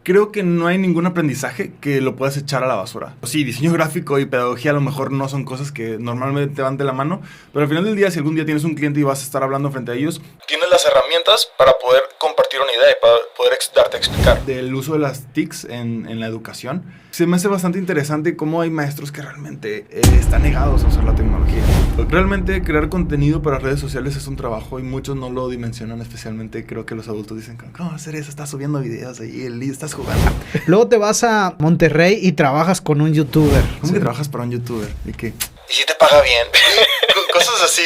Creo que no hay ningún aprendizaje que lo puedas echar a la basura. Sí, diseño gráfico y pedagogía a lo mejor no son cosas que normalmente van de la mano, pero al final del día, si algún día tienes un cliente y vas a estar hablando frente a ellos, tienes las herramientas para poder compartir una idea y para poder darte a explicar. Del uso de las TICs en la educación, se me hace bastante interesante cómo hay maestros que realmente están negados a usar la tecnología. Realmente crear contenido para redes sociales es un trabajo y muchos no lo dimensionan, especialmente creo que los adultos dicen, ¿cómo hacer eso? Estás subiendo videos ahí y estás jugando. Luego te vas a Monterrey y trabajas con un youtuber. ¿Cómo que trabajas para un youtuber? ¿Y qué? ¿Y si te paga bien? Cosas así.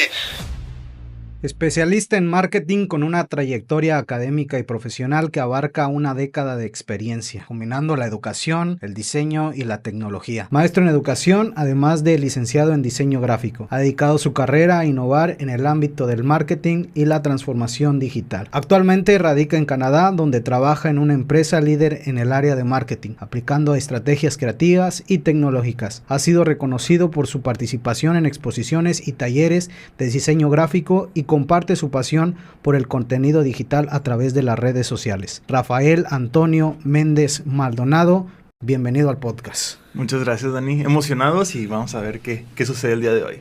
Especialista en marketing con una trayectoria académica y profesional que abarca una década de experiencia, combinando la educación, el diseño y la tecnología. Maestro en educación, además de licenciado en diseño gráfico. Ha dedicado su carrera a innovar en el ámbito del marketing y la transformación digital. Actualmente radica en Canadá, donde trabaja en una empresa líder en el área de marketing, aplicando estrategias creativas y tecnológicas. Ha sido reconocido por su participación en exposiciones y talleres de diseño gráfico y comparte su pasión por el contenido digital a través de las redes sociales. Rafael Antonio Méndez Maldonado, bienvenido al podcast. Muchas gracias, Dani. Emocionados y vamos a ver qué sucede el día de hoy.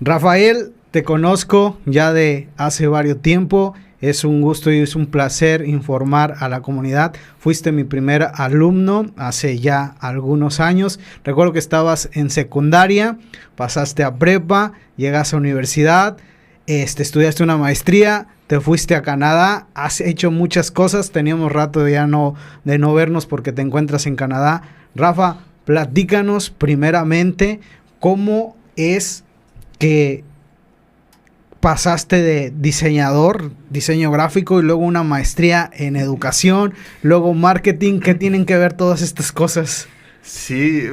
Rafael, te conozco ya de hace varios tiempo. Es un gusto y es un placer informar a la comunidad. Fuiste mi primer alumno hace ya algunos años. Recuerdo que estabas en secundaria, pasaste a prepa, llegas a universidad, estudiaste una maestría, te fuiste a Canadá, has hecho muchas cosas. Teníamos rato de no vernos porque te encuentras en Canadá. Rafa, platícanos primeramente cómo es que pasaste de diseño gráfico y luego una maestría en educación, luego marketing. ¿Qué tienen que ver todas estas cosas? Sí,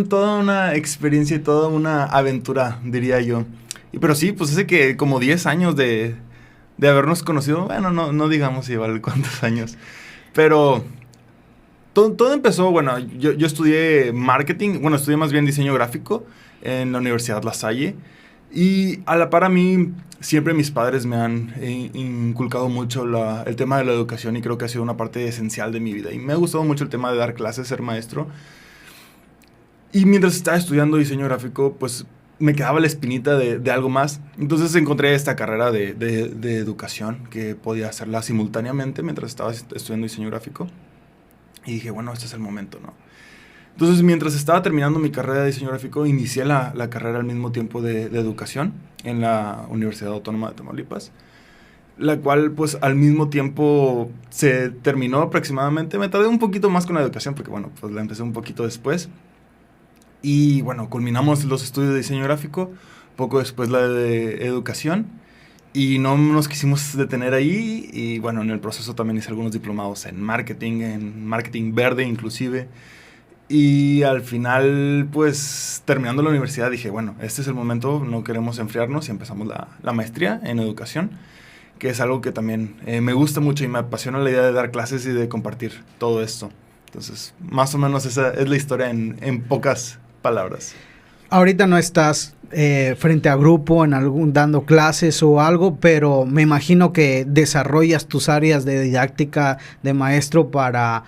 toda una experiencia y toda una aventura, diría yo. Pero sí, pues hace que como 10 años de habernos conocido, bueno, no digamos igual cuántos años, pero todo empezó, bueno, yo estudié marketing, bueno, estudié más bien diseño gráfico en la Universidad La Salle, y a la par a mí, siempre mis padres me han inculcado mucho el tema de la educación y creo que ha sido una parte esencial de mi vida, y me ha gustado mucho el tema de dar clases, ser maestro, y mientras estaba estudiando diseño gráfico, pues me quedaba la espinita de algo más. Entonces encontré esta carrera de educación que podía hacerla simultáneamente mientras estaba estudiando diseño gráfico. Y dije, bueno, este es el momento, ¿no? Entonces, mientras estaba terminando mi carrera de diseño gráfico, inicié la carrera al mismo tiempo de educación en la Universidad Autónoma de Tamaulipas, la cual, pues, al mismo tiempo se terminó aproximadamente. Me tardé un poquito más con la educación porque, bueno, pues la empecé un poquito después. Y bueno, culminamos los estudios de diseño gráfico, poco después la de educación, y no nos quisimos detener ahí, y bueno, en el proceso también hice algunos diplomados en marketing verde inclusive, y al final, pues, terminando la universidad dije, bueno, este es el momento, no queremos enfriarnos, y empezamos la maestría en educación, que es algo que también me gusta mucho y me apasiona la idea de dar clases y de compartir todo esto. Entonces, más o menos esa es la historia en pocas palabras. Ahorita no estás frente a grupo dando clases o algo, pero me imagino que desarrollas tus áreas de didáctica de maestro para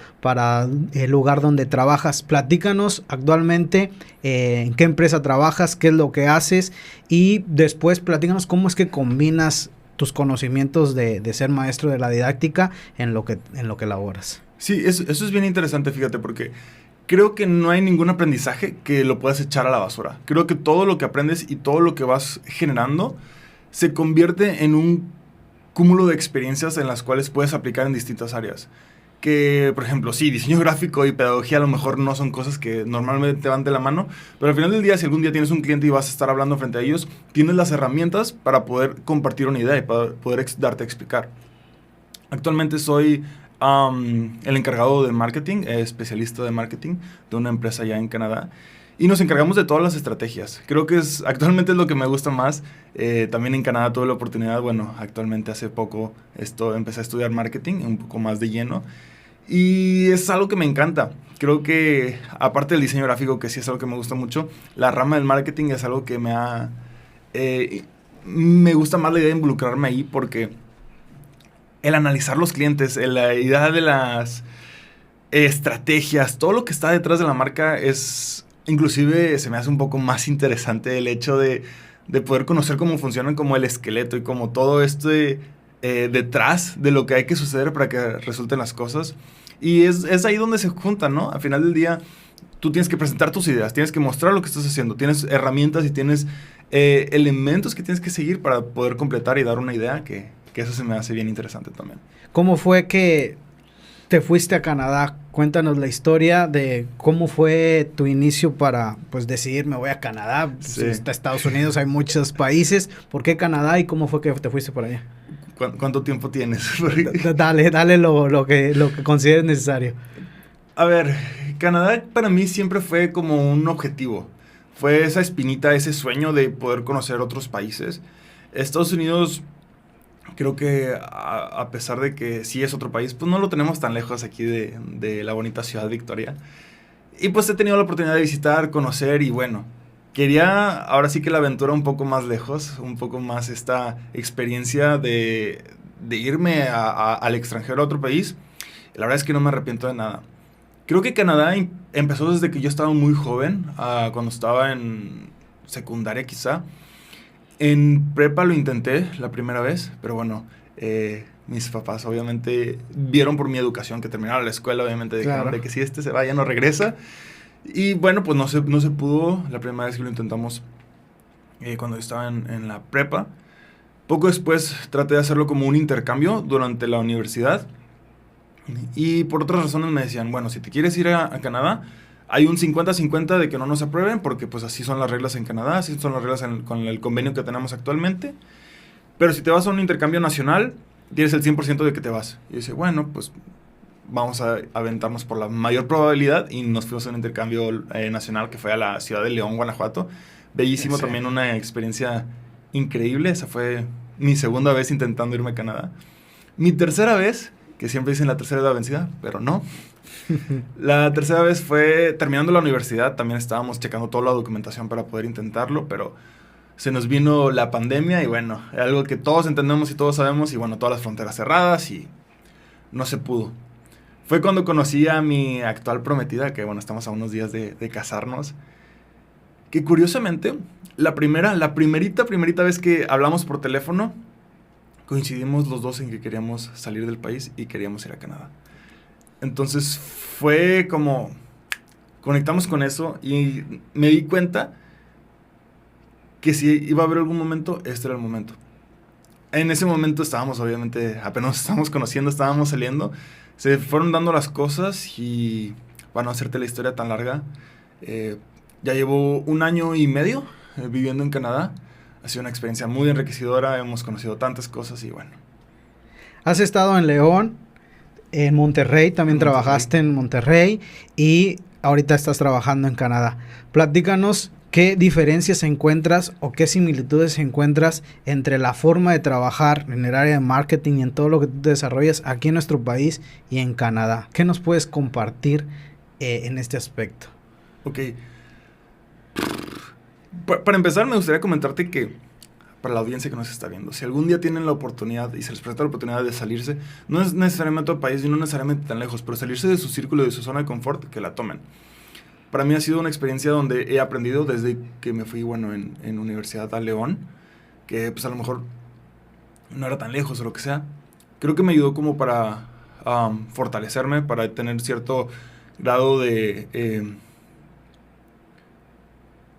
el lugar donde trabajas. Platícanos actualmente en qué empresa trabajas, qué es lo que haces, y después platícanos cómo es que combinas tus conocimientos de ser maestro de la didáctica en lo que laboras. Sí, eso es bien interesante, fíjate, porque creo que no hay ningún aprendizaje que lo puedas echar a la basura. Creo que todo lo que aprendes y todo lo que vas generando se convierte en un cúmulo de experiencias en las cuales puedes aplicar en distintas áreas. Que, por ejemplo, sí, diseño gráfico y pedagogía a lo mejor no son cosas que normalmente van de la mano, pero al final del día, si algún día tienes un cliente y vas a estar hablando frente a ellos, tienes las herramientas para poder compartir una idea y para poder darte a explicar. Actualmente soy el encargado de marketing, especialista de marketing de una empresa allá en Canadá, y nos encargamos de todas las estrategias. Creo que actualmente es lo que me gusta más. También en Canadá tuve la oportunidad, bueno, actualmente hace poco empecé a estudiar marketing un poco más de lleno, y es algo que me encanta. Creo que aparte del diseño gráfico, que sí es algo que me gusta mucho, la rama del marketing es algo que me gusta más la idea de involucrarme ahí, porque el analizar los clientes, la idea estrategias, todo lo que está detrás de la marca es, inclusive se me hace un poco más interesante el hecho de poder conocer cómo funcionan como el esqueleto y como todo esto detrás de lo que hay que suceder para que resulten las cosas. Y es ahí donde se juntan, ¿no? Al final del día, tú tienes que presentar tus ideas, tienes que mostrar lo que estás haciendo, tienes herramientas y tienes elementos que tienes que seguir para poder completar y dar una idea que eso se me hace bien interesante también. ¿Cómo fue que te fuiste a Canadá? Cuéntanos la historia de cómo fue tu inicio para, pues, decidir me voy a Canadá. Pues, Sí. está Estados Unidos, hay muchos países. ¿Por qué Canadá y cómo fue que te fuiste por allá? ¿Cuánto tiempo tienes? Dale lo que consideres necesario. A ver, Canadá para mí siempre fue como un objetivo. Fue esa espinita, ese sueño de poder conocer otros países. Estados Unidos, creo que a pesar de que sí es otro país, pues no lo tenemos tan lejos aquí de la bonita ciudad Victoria. Y pues he tenido la oportunidad de visitar, conocer y bueno, quería ahora sí que la aventura un poco más lejos, un poco más esta experiencia de irme al extranjero, a otro país. La verdad es que no me arrepiento de nada. Creo que Canadá empezó desde que yo estaba muy joven, cuando estaba en secundaria quizá. En prepa lo intenté la primera vez, pero bueno, mis papás obviamente vieron por mi educación que terminara la escuela, obviamente dijeron Claro. de que si este se va ya no regresa. Y bueno, pues no se pudo la primera vez que lo intentamos cuando yo estaba en la prepa. Poco después traté de hacerlo como un intercambio durante la universidad. Y por otras razones me decían, bueno, si te quieres ir a Canadá, hay un 50-50 de que no nos aprueben, porque pues así son las reglas en Canadá, así son las reglas con el convenio que tenemos actualmente. Pero si te vas a un intercambio nacional, tienes el 100% de que te vas. Y yo decía, bueno, pues vamos a aventarnos por la mayor probabilidad. Y nos fuimos a un intercambio nacional que fue a la ciudad de León, Guanajuato. Bellísimo, Sí. también una experiencia increíble. Esa fue mi segunda vez intentando irme a Canadá. Mi tercera vez, que siempre dicen la tercera es la vencida, pero no. La tercera vez fue terminando la universidad, también estábamos checando toda la documentación para poder intentarlo, pero se nos vino la pandemia y bueno, algo que todos entendemos y todos sabemos y bueno, todas las fronteras cerradas y no se pudo. Fue cuando conocí a mi actual prometida, que bueno, estamos a unos días de casarnos, que curiosamente, la primerita vez que hablamos por teléfono, coincidimos los dos en que queríamos salir del país y queríamos ir a Canadá. Entonces fue como conectamos con eso y me di cuenta que si iba a haber algún momento, este era el momento. En ese momento estábamos obviamente, apenas nos estábamos conociendo, estábamos saliendo, se fueron dando las cosas y para no hacerte la historia tan larga, ya llevo 1 año y medio viviendo en Canadá. Ha sido una experiencia muy enriquecedora, hemos conocido tantas cosas y bueno. Has estado en León, en Monterrey, también trabajaste en Monterrey y ahorita estás trabajando en Canadá. Platícanos qué diferencias encuentras o qué similitudes encuentras entre la forma de trabajar en el área de marketing y en todo lo que tú desarrollas aquí en nuestro país y en Canadá. ¿Qué nos puedes compartir en este aspecto? Ok. Para empezar, me gustaría comentarte que, para la audiencia que nos está viendo, si algún día tienen la oportunidad y se les presenta la oportunidad de salirse, no es necesariamente a otro país y no necesariamente tan lejos, pero salirse de su círculo, de su zona de confort, que la tomen. Para mí ha sido una experiencia donde he aprendido desde que me fui, bueno, en universidad a León, que pues a lo mejor no era tan lejos o lo que sea. Creo que me ayudó como para fortalecerme, para tener cierto grado de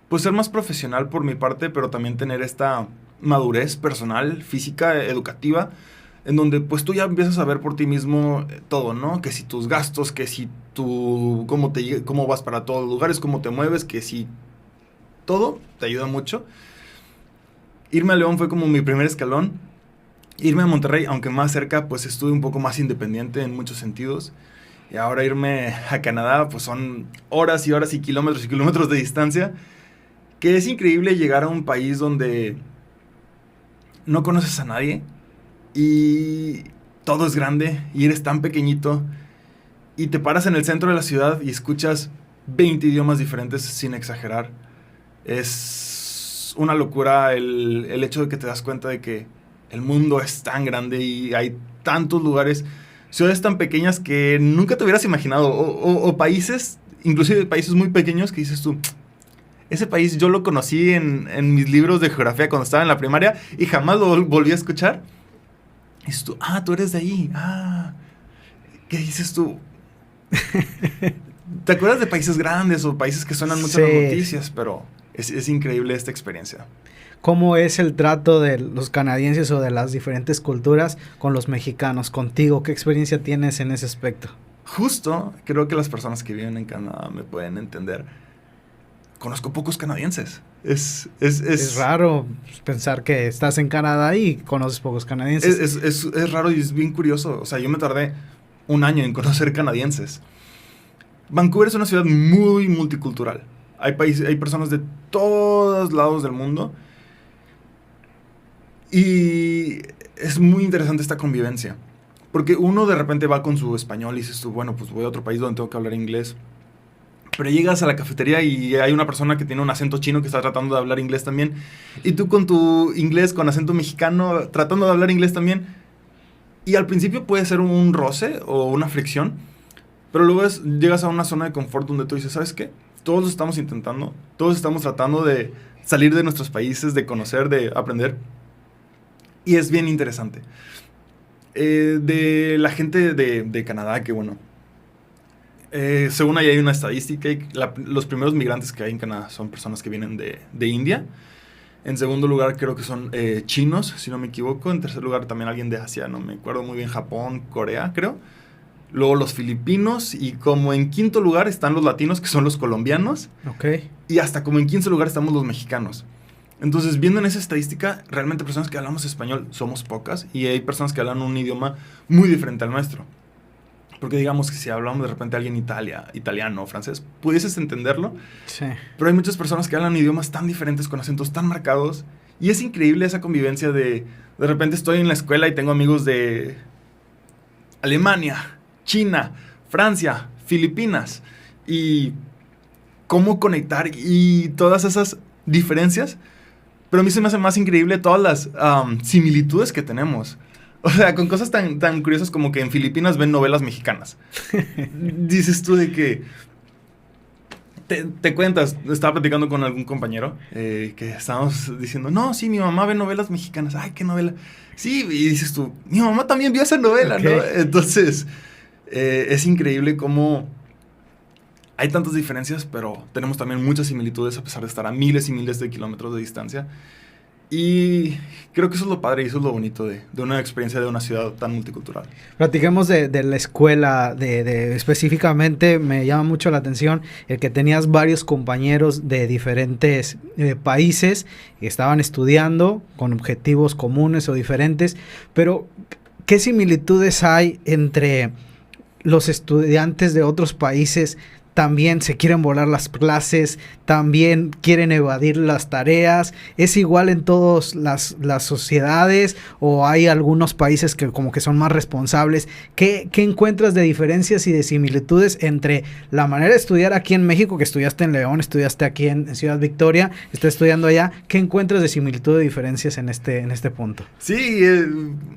pues ser más profesional por mi parte, pero también tener esta madurez personal, física, educativa, en donde pues tú ya empiezas a ver por ti mismo todo, ¿no? Que si tus gastos, que si tú, cómo vas para todos los lugares, cómo te mueves, que si todo te ayuda mucho. Irme a León fue como mi primer escalón. Irme a Monterrey, aunque más cerca, pues estuve un poco más independiente en muchos sentidos. Y ahora irme a Canadá, pues son horas y horas y kilómetros de distancia. Que es increíble llegar a un país donde no conoces a nadie y todo es grande y eres tan pequeñito y te paras en el centro de la ciudad y escuchas 20 idiomas diferentes sin exagerar. Es una locura el hecho de que te das cuenta de que el mundo es tan grande y hay tantos lugares ciudades tan pequeñas que nunca te hubieras imaginado, o países, inclusive países muy pequeños que dices tú, ese país yo lo conocí en mis libros de geografía cuando estaba en la primaria y jamás lo volví a escuchar. Y dices tú, tú eres de ahí, ¿qué dices tú? ¿Te acuerdas de países grandes o países que suenan mucho en las noticias? Pero es increíble esta experiencia. ¿Cómo es el trato de los canadienses o de las diferentes culturas con los mexicanos? Contigo, ¿qué experiencia tienes en ese aspecto? Justo, creo que las personas que viven en Canadá me pueden entender. Conozco pocos canadienses. Es raro pensar que estás en Canadá y conoces pocos canadienses. Es raro y es bien curioso. O sea, yo me tardé un año en conocer canadienses. Vancouver es una ciudad muy multicultural. Hay personas de todos lados del mundo. Y es muy interesante esta convivencia. Porque uno de repente va con su español y dices tú, bueno, pues voy a otro país donde tengo que hablar inglés. Pero llegas a la cafetería y hay una persona que tiene un acento chino que está tratando de hablar inglés también. Y tú con tu inglés, con acento mexicano, tratando de hablar inglés también. Y al principio puede ser un roce o una fricción. Pero luego llegas a una zona de confort donde tú dices, ¿sabes qué? Todos lo estamos intentando. Todos estamos tratando de salir de nuestros países, de conocer, de aprender. Y es bien interesante. De la gente de Canadá, que bueno... según ahí hay una estadística, los primeros migrantes que hay en Canadá son personas que vienen de India. En segundo lugar creo que son chinos, si no me equivoco. En tercer lugar también alguien de Asia, no me acuerdo muy bien, Japón, Corea, creo. Luego los filipinos y como en quinto lugar están los latinos, que son los colombianos. Okay. Y hasta como en quinto lugar estamos los mexicanos. Entonces, viendo en esa estadística, realmente personas que hablamos español somos pocas y hay personas que hablan un idioma muy diferente al nuestro. Porque digamos que si hablamos de repente a alguien italiano o francés, pudieses entenderlo. Sí. Pero hay muchas personas que hablan idiomas tan diferentes, con acentos tan marcados. Y es increíble esa convivencia de repente estoy en la escuela y tengo amigos de Alemania, China, Francia, Filipinas. Y cómo conectar y todas esas diferencias. Pero a mí se me hace más increíble todas las similitudes que tenemos. O sea, con cosas tan curiosas como que en Filipinas ven novelas mexicanas. Dices tú de que... Te cuentas, estaba platicando con algún compañero que estábamos diciendo, no, sí, mi mamá ve novelas mexicanas. Ay, ¿qué novela? Sí, y dices tú, mi mamá también vio esa novela, okay, ¿no? Entonces, es increíble cómo hay tantas diferencias, pero tenemos también muchas similitudes a pesar de estar a miles y miles de kilómetros de distancia. Y creo que eso es lo padre y eso es lo bonito de una experiencia de una ciudad tan multicultural. Platiquemos de la escuela, específicamente me llama mucho la atención el que tenías varios compañeros de diferentes países que estaban estudiando con objetivos comunes o diferentes, pero ¿qué similitudes hay entre los estudiantes de otros países? También se quieren volar las clases, también quieren evadir las tareas. ¿Es igual en todas las sociedades o hay algunos países que como que son más responsables? ¿Qué encuentras de diferencias y de similitudes entre la manera de estudiar aquí en México, que estudiaste en León, estudiaste aquí en Ciudad Victoria, estás estudiando allá? ¿Qué encuentras de similitud y diferencias en este punto? Sí,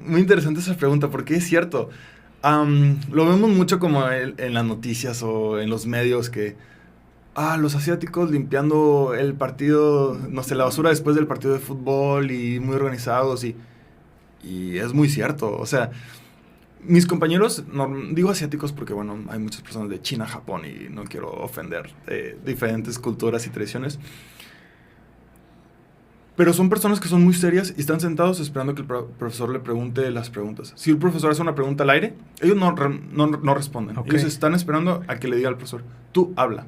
muy interesante esa pregunta porque es cierto. Lo vemos mucho como en las noticias o en los medios que los asiáticos limpiando el partido, no sé, la basura después del partido de fútbol y muy organizados y es muy cierto. O sea, mis compañeros, no, digo asiáticos porque bueno, hay muchas personas de China, Japón y no quiero ofender diferentes culturas y tradiciones. Pero son personas que son muy serias y están sentados esperando que el profesor le pregunte las preguntas. Si el profesor hace una pregunta al aire, ellos no responden. Okay. Ellos están esperando a que le diga al profesor, tú habla.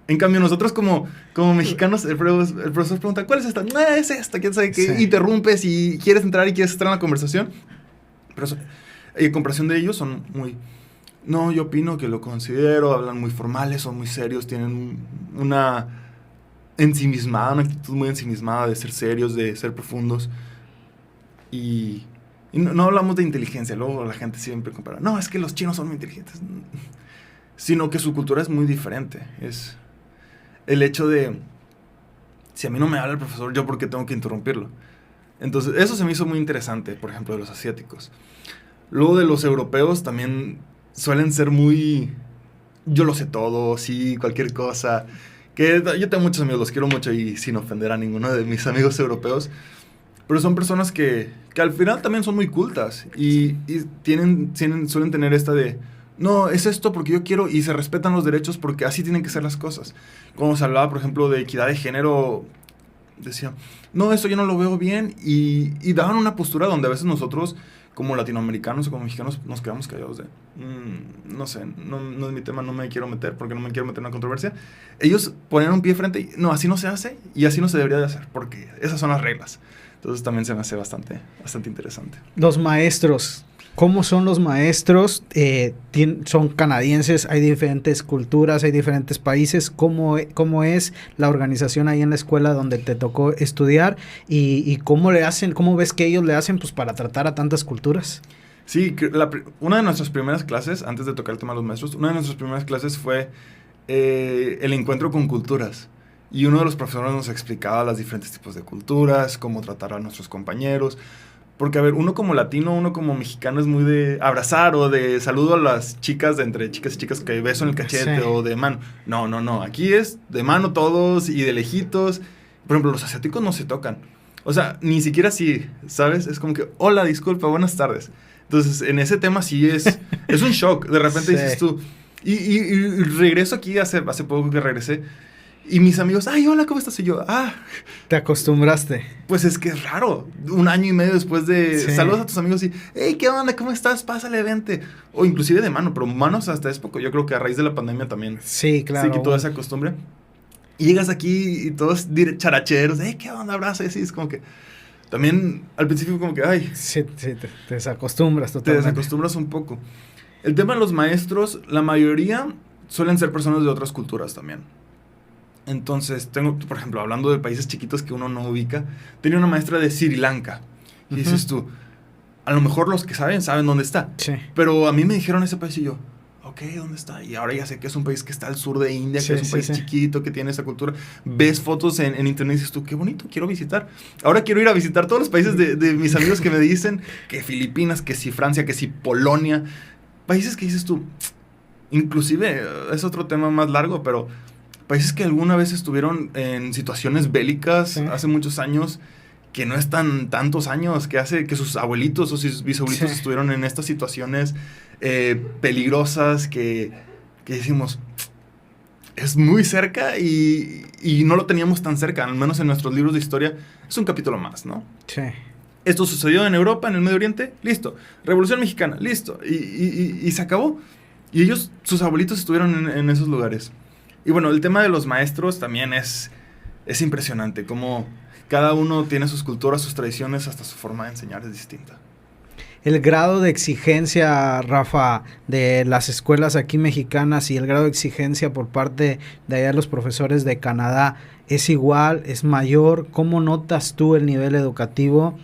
En cambio, nosotros como mexicanos, el profesor pregunta, ¿cuál es esta? Es esta, quién sabe qué. Sí. Interrumpes y quieres entrar en la conversación. Pero en comparación de ellos son muy... No, yo opino que lo considero, hablan muy formales, son muy serios, tienen una actitud muy ensimismada de ser serios, de ser profundos. Y no hablamos de inteligencia, luego la gente siempre compara, no, es que los chinos son muy inteligentes. Sino que su cultura es muy diferente. Es el hecho de, si a mí no me habla el profesor, ¿yo por qué tengo que interrumpirlo? Entonces, eso se me hizo muy interesante, por ejemplo, de los asiáticos. Luego de los europeos también suelen ser muy... Yo lo sé todo, sí, cualquier cosa. Que yo tengo muchos amigos, los quiero mucho y sin ofender a ninguno de mis amigos europeos. Pero son personas que al final también son muy cultas y suelen tener esta de... No, es esto porque yo quiero y se respetan los derechos porque así tienen que ser las cosas. Cuando se hablaba, por ejemplo, de equidad de género, decía, no, esto yo no lo veo bien y daban una postura donde a veces nosotros, como latinoamericanos o como mexicanos, nos quedamos callados de, no sé, no es mi tema, no me quiero meter porque no me quiero meter en una controversia. Ellos ponían un pie frente y, no, así no se hace y así no se debería de hacer porque esas son las reglas. Entonces también se me hace bastante interesante. Los maestros, ¿cómo son los maestros? Son canadienses, hay diferentes culturas, hay diferentes países. ¿Cómo es la organización ahí en la escuela donde te tocó estudiar? ¿Y cómo le hacen, cómo ves que ellos le hacen pues para tratar a tantas culturas? Sí, una de nuestras primeras clases, antes de tocar el tema de los maestros, una de nuestras primeras clases fue el encuentro con culturas. Y uno de los profesores nos explicaba los diferentes tipos de culturas, cómo tratar a nuestros compañeros. Porque, a ver, uno como latino, uno como mexicano es muy de abrazar o de saludo a las chicas, de entre chicas y chicas, que beso en el cachete, sí, o de mano. No. Aquí es de mano todos y de lejitos. Por ejemplo, los asiáticos no se tocan. O sea, ni siquiera así, ¿sabes? Es como que, hola, disculpa, buenas tardes. Entonces, en ese tema sí es un shock. De repente sí dices tú... Y regreso aquí, hace poco que regresé. Y mis amigos, ay, hola, ¿cómo estás? Y yo, ¿te acostumbraste? Pues es que es raro. 1 año y medio después de... Sí. Saludos a tus amigos y, hey, ¿qué onda? ¿Cómo estás? Pásale, vente. O inclusive de mano, pero manos hasta es poco. Yo creo que a raíz de la pandemia también. Sí, claro. Se quitó esa costumbre. Y llegas aquí y todos characheros, hey, ¿qué onda? Abrazo. Y así es como que... También al principio como que, ay... Sí, te desacostumbras totalmente. Te desacostumbras un poco. El tema de los maestros, la mayoría suelen ser personas de otras culturas también. Entonces, por ejemplo, hablando de países chiquitos que uno no ubica, tenía una maestra de Sri Lanka. Y dices tú, a lo mejor los que saben dónde está. Sí. Pero a mí me dijeron ese país y yo, ok, ¿dónde está? Y ahora ya sé que es un país que está al sur de India, que es un país chiquito, que tiene esa cultura. Ves fotos en internet y dices tú, qué bonito, quiero visitar. Ahora quiero ir a visitar todos los países de mis amigos que me dicen que Filipinas, que si Francia, que si Polonia. Países que dices tú, inclusive, es otro tema más largo, pero... Países que alguna vez estuvieron en situaciones bélicas hace muchos años, que no están tantos años, que hace que sus abuelitos o sus bisabuelitos estuvieron en estas situaciones peligrosas que decimos, es muy cerca y no lo teníamos tan cerca, al menos en nuestros libros de historia, es un capítulo más, ¿no? Sí. Esto sucedió en Europa, en el Medio Oriente, listo. Revolución Mexicana, listo. Y se acabó. Y ellos, sus abuelitos estuvieron en esos lugares. Y bueno, el tema de los maestros también es impresionante, como cada uno tiene sus culturas, sus tradiciones, hasta su forma de enseñar es distinta. El grado de exigencia, Rafa, de las escuelas aquí mexicanas y el grado de exigencia por parte de allá los profesores de Canadá, ¿es igual? ¿Es mayor? ¿Cómo notas tú el nivel educativo?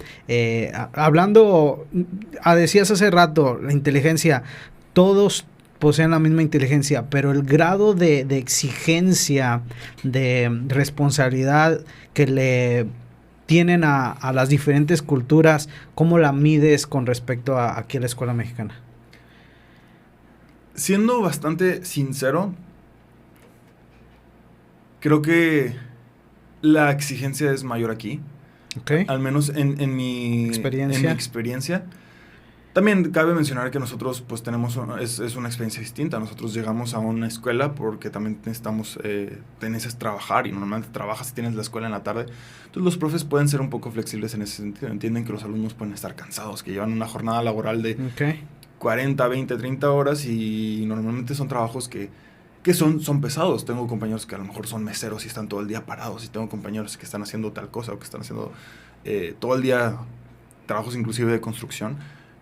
Hablando, decías hace rato, la inteligencia, todos poseen la misma inteligencia, pero el grado de exigencia, de responsabilidad que le tienen a las diferentes culturas, ¿cómo la mides con respecto a aquí a la escuela mexicana? Siendo bastante sincero, creo que la exigencia es mayor aquí. Okay. Al menos en mi experiencia. También cabe mencionar que nosotros pues tenemos es una experiencia distinta. Nosotros llegamos a una escuela porque también necesitas trabajar y normalmente trabajas y tienes la escuela en la tarde. Entonces los profes pueden ser un poco flexibles en ese sentido. Entienden que los alumnos pueden estar cansados, que llevan una jornada laboral de 40, 20, 30 horas y normalmente son trabajos que son pesados. Tengo compañeros que a lo mejor son meseros y están todo el día parados y tengo compañeros que están haciendo tal cosa o que están haciendo todo el día trabajos inclusive de construcción,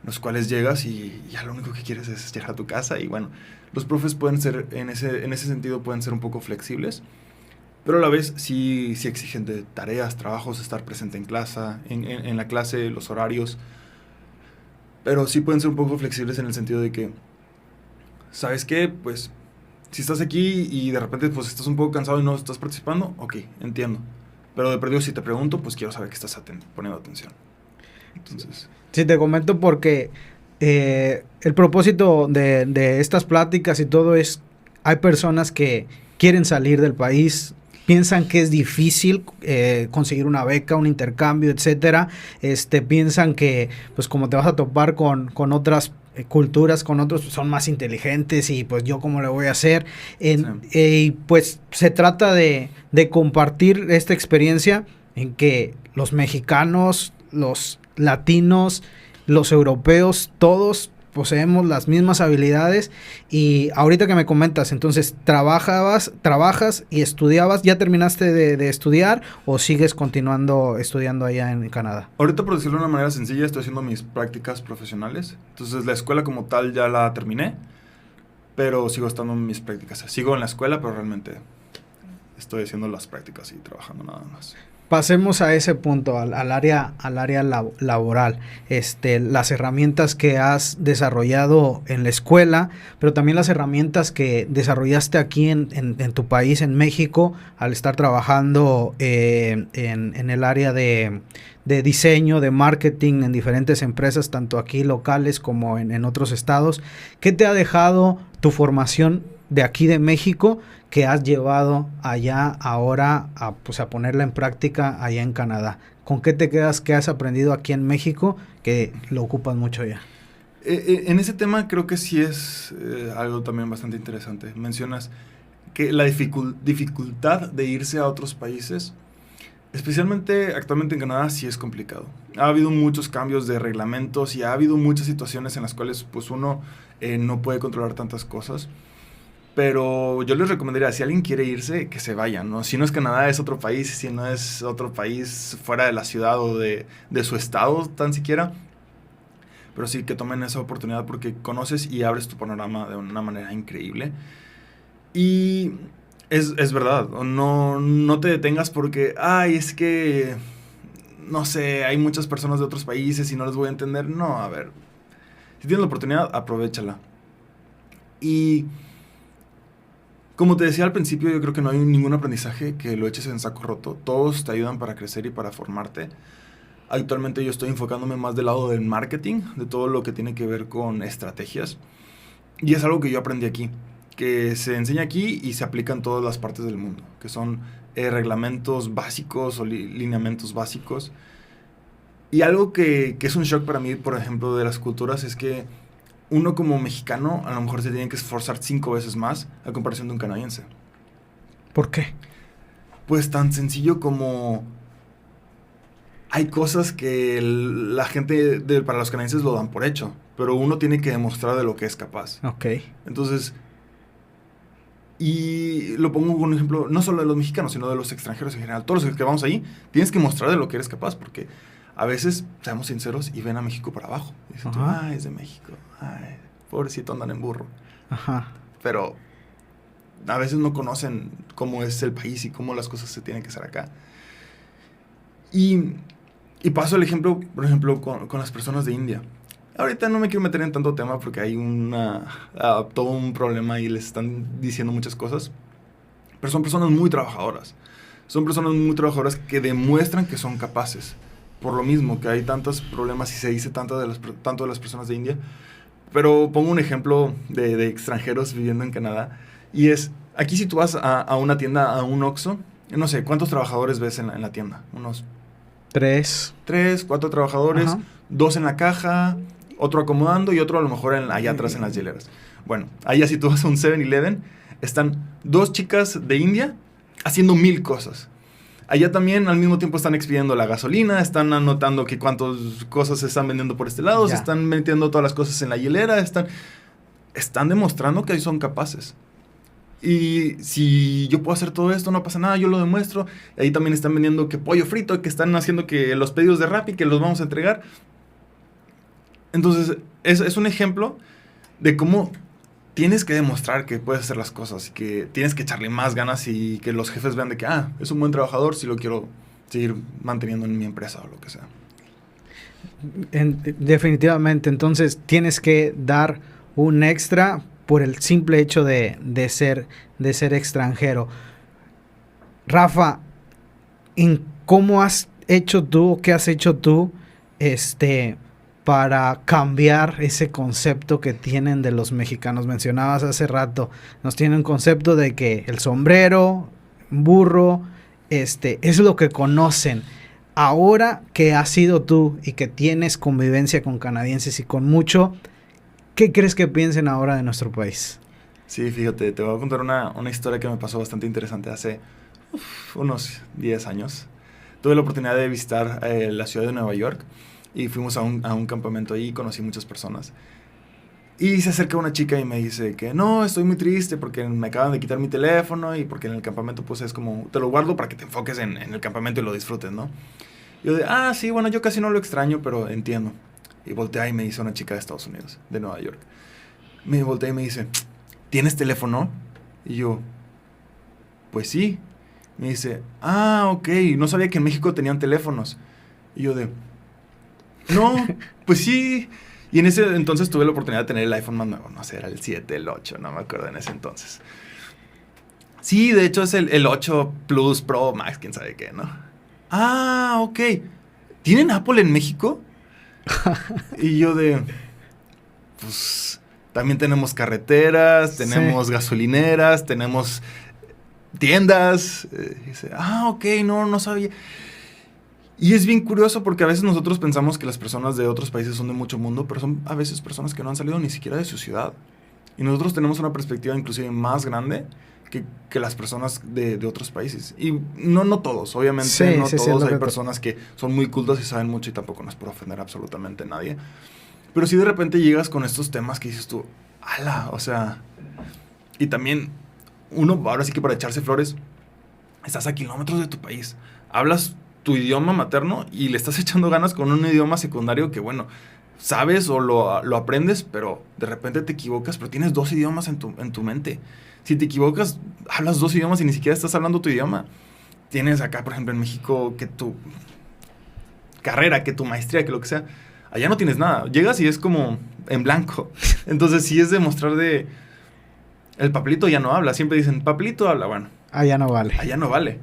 los cuales llegas y ya lo único que quieres es llegar a tu casa. Y bueno, los profes pueden ser, en ese sentido, pueden ser un poco flexibles, pero a la vez sí exigen de tareas, trabajos, estar presente en la clase, los horarios. Pero sí pueden ser un poco flexibles en el sentido de que, ¿sabes qué? Pues, si estás aquí y de repente pues estás un poco cansado y no estás participando, ok, entiendo. Pero de perdido, si te pregunto, pues quiero saber que estás poniendo atención. Entonces... Sí, te comento porque el propósito de estas pláticas y todo es, hay personas que quieren salir del país, piensan que es difícil conseguir una beca, un intercambio, etcétera. Piensan que, pues como te vas a topar con otras culturas, con otros, pues, son más inteligentes y pues yo cómo le voy a hacer. Y pues se trata de compartir esta experiencia en que los mexicanos, los latinos, los europeos, todos poseemos las mismas habilidades. Y ahorita que me comentas, entonces trabajas y estudiabas, ¿ya terminaste de estudiar o sigues continuando estudiando allá en Canadá? Ahorita, por decirlo de una manera sencilla, estoy haciendo mis prácticas profesionales. Entonces la escuela como tal ya la terminé, pero sigo estando en mis prácticas. Sigo en la escuela, pero realmente estoy haciendo las prácticas y trabajando nada más. Pasemos a ese punto, al área laboral. Las herramientas que has desarrollado en la escuela, pero también las herramientas que desarrollaste aquí en tu país, en México, al estar trabajando en el área de diseño, de marketing en diferentes empresas, tanto aquí locales como en otros estados. ¿Qué te ha dejado tu formación de aquí de México que has llevado allá ahora a ponerla en práctica allá en Canadá? ¿Con qué te quedas que has aprendido aquí en México que lo ocupas mucho allá? En ese tema creo que sí es algo también bastante interesante. Mencionas que la dificultad de irse a otros países, especialmente actualmente en Canadá, sí es complicado. Ha habido muchos cambios de reglamentos y ha habido muchas situaciones en las cuales pues uno no puede controlar tantas cosas. Pero yo les recomendaría, si alguien quiere irse, que se vaya, ¿no? Si no es Canadá, es otro país. Si no es otro país fuera de la ciudad o de su estado, tan siquiera. Pero sí, que tomen esa oportunidad porque conoces y abres tu panorama de una manera increíble. Y es verdad, no te detengas porque, es que, no sé, hay muchas personas de otros países y no les voy a entender. No, a ver, si tienes la oportunidad, aprovéchala. Y como te decía al principio, yo creo que no hay ningún aprendizaje que lo eches en saco roto. Todos te ayudan para crecer y para formarte. Actualmente yo estoy enfocándome más del lado del marketing, de todo lo que tiene que ver con estrategias. Y es algo que yo aprendí aquí, que se enseña aquí y se aplica en todas las partes del mundo, que son reglamentos básicos o lineamientos básicos. Y algo que es un shock para mí, por ejemplo, de las culturas, es que uno como mexicano a lo mejor se tiene que esforzar 5 veces más a comparación de un canadiense. ¿Por qué? Pues tan sencillo como hay cosas que la gente para los canadienses lo dan por hecho, pero uno tiene que demostrar de lo que es capaz. Ok. Entonces, y lo pongo como un ejemplo, no solo de los mexicanos, sino de los extranjeros en general. Todos los que vamos ahí, tienes que mostrar de lo que eres capaz, porque a veces, seamos sinceros, y ven a México para abajo. Y dicen, es de México. Ay, pobrecito, andan en burro. Ajá. Pero a veces no conocen cómo es el país y cómo las cosas se tienen que hacer acá. Y paso el ejemplo, por ejemplo, con las personas de India. Ahorita no me quiero meter en tanto tema porque hay todo un problema y les están diciendo muchas cosas. Pero son personas muy trabajadoras. Son personas muy trabajadoras que demuestran que son capaces. Por lo mismo que hay tantos problemas y se dice tanto de las personas de India. Pero pongo un ejemplo de extranjeros viviendo en Canadá. Y es, aquí si tú vas a una tienda, a un Oxxo, no sé, ¿cuántos trabajadores ves en la tienda? Unos 3, 4 trabajadores, ajá. 2 en la caja, otro acomodando y otro a lo mejor allá atrás en las hieleras. Bueno, allá si tú vas a un 7-Eleven, están 2 chicas de India haciendo 1000 cosas. Allá también al mismo tiempo están expidiendo la gasolina, están anotando que cuántas cosas se están vendiendo por este lado, se están metiendo todas las cosas en la hielera, están demostrando que son capaces. Y si yo puedo hacer todo esto, no pasa nada, yo lo demuestro. Ahí también están vendiendo que pollo frito, que están haciendo que los pedidos de Rappi, que los vamos a entregar. Entonces, es un ejemplo de cómo tienes que demostrar que puedes hacer las cosas, que tienes que echarle más ganas y que los jefes vean de que, es un buen trabajador si lo quiero seguir manteniendo en mi empresa o lo que sea. Definitivamente, entonces tienes que dar un extra por el simple hecho de ser extranjero. Rafa, ¿cómo has hecho tú, qué has hecho tú, para cambiar ese concepto que tienen de los mexicanos? Mencionabas hace rato, nos tienen un concepto de que el sombrero, burro, es lo que conocen. Ahora que has sido tú y que tienes convivencia con canadienses y con mucho, ¿qué crees que piensen ahora de nuestro país? Sí, fíjate, te voy a contar una historia que me pasó bastante interesante hace unos 10 años. Tuve la oportunidad de visitar la ciudad de Nueva York y fuimos a un campamento ahí y conocí muchas personas. Y se acerca una chica y me dice que no, estoy muy triste porque me acaban de quitar mi teléfono y porque en el campamento pues es como, te lo guardo para que te enfoques en el campamento y lo disfrutes, ¿no? Y yo sí, bueno, yo casi no lo extraño, pero entiendo. Y voltea y me dice una chica de Estados Unidos, de Nueva York. Me voltea y me dice, ¿tienes teléfono? Y yo, pues sí. Me dice, ok, no sabía que en México tenían teléfonos. Y yo no, pues sí. Y en ese entonces tuve la oportunidad de tener el iPhone más nuevo, no sé, era el 7, el 8, no me acuerdo en ese entonces. Sí, de hecho es el 8 Plus Pro Max, quién sabe qué, ¿no? Ok. ¿Tienen Apple en México? Y yo pues también tenemos carreteras, tenemos gasolineras, tenemos tiendas. Y dice, ok, no sabía. Y es bien curioso porque a veces nosotros pensamos que las personas de otros países son de mucho mundo, pero son a veces personas que no han salido ni siquiera de su ciudad. Y nosotros tenemos una perspectiva inclusive más grande que las personas de otros países. Y no todos, obviamente, sí, no todos. Hay que personas que son muy cultas y saben mucho y tampoco no es por ofender absolutamente a nadie. Pero si de repente llegas con estos temas que dices tú, ¡ala! O sea, y también uno, ahora sí que para echarse flores, estás a kilómetros de tu país, hablas tu idioma materno y le estás echando ganas con un idioma secundario que, bueno, sabes o lo aprendes, pero de repente te equivocas, pero tienes 2 idiomas en tu mente. Si te equivocas, hablas 2 idiomas y ni siquiera estás hablando tu idioma. Tienes acá, por ejemplo, en México, que tu carrera, que tu maestría, que lo que sea, allá no tienes nada. Llegas y es como en blanco. Entonces, sí es demostrar el papelito ya no habla. Siempre dicen, papelito habla. Bueno. Allá no vale. Allá no vale.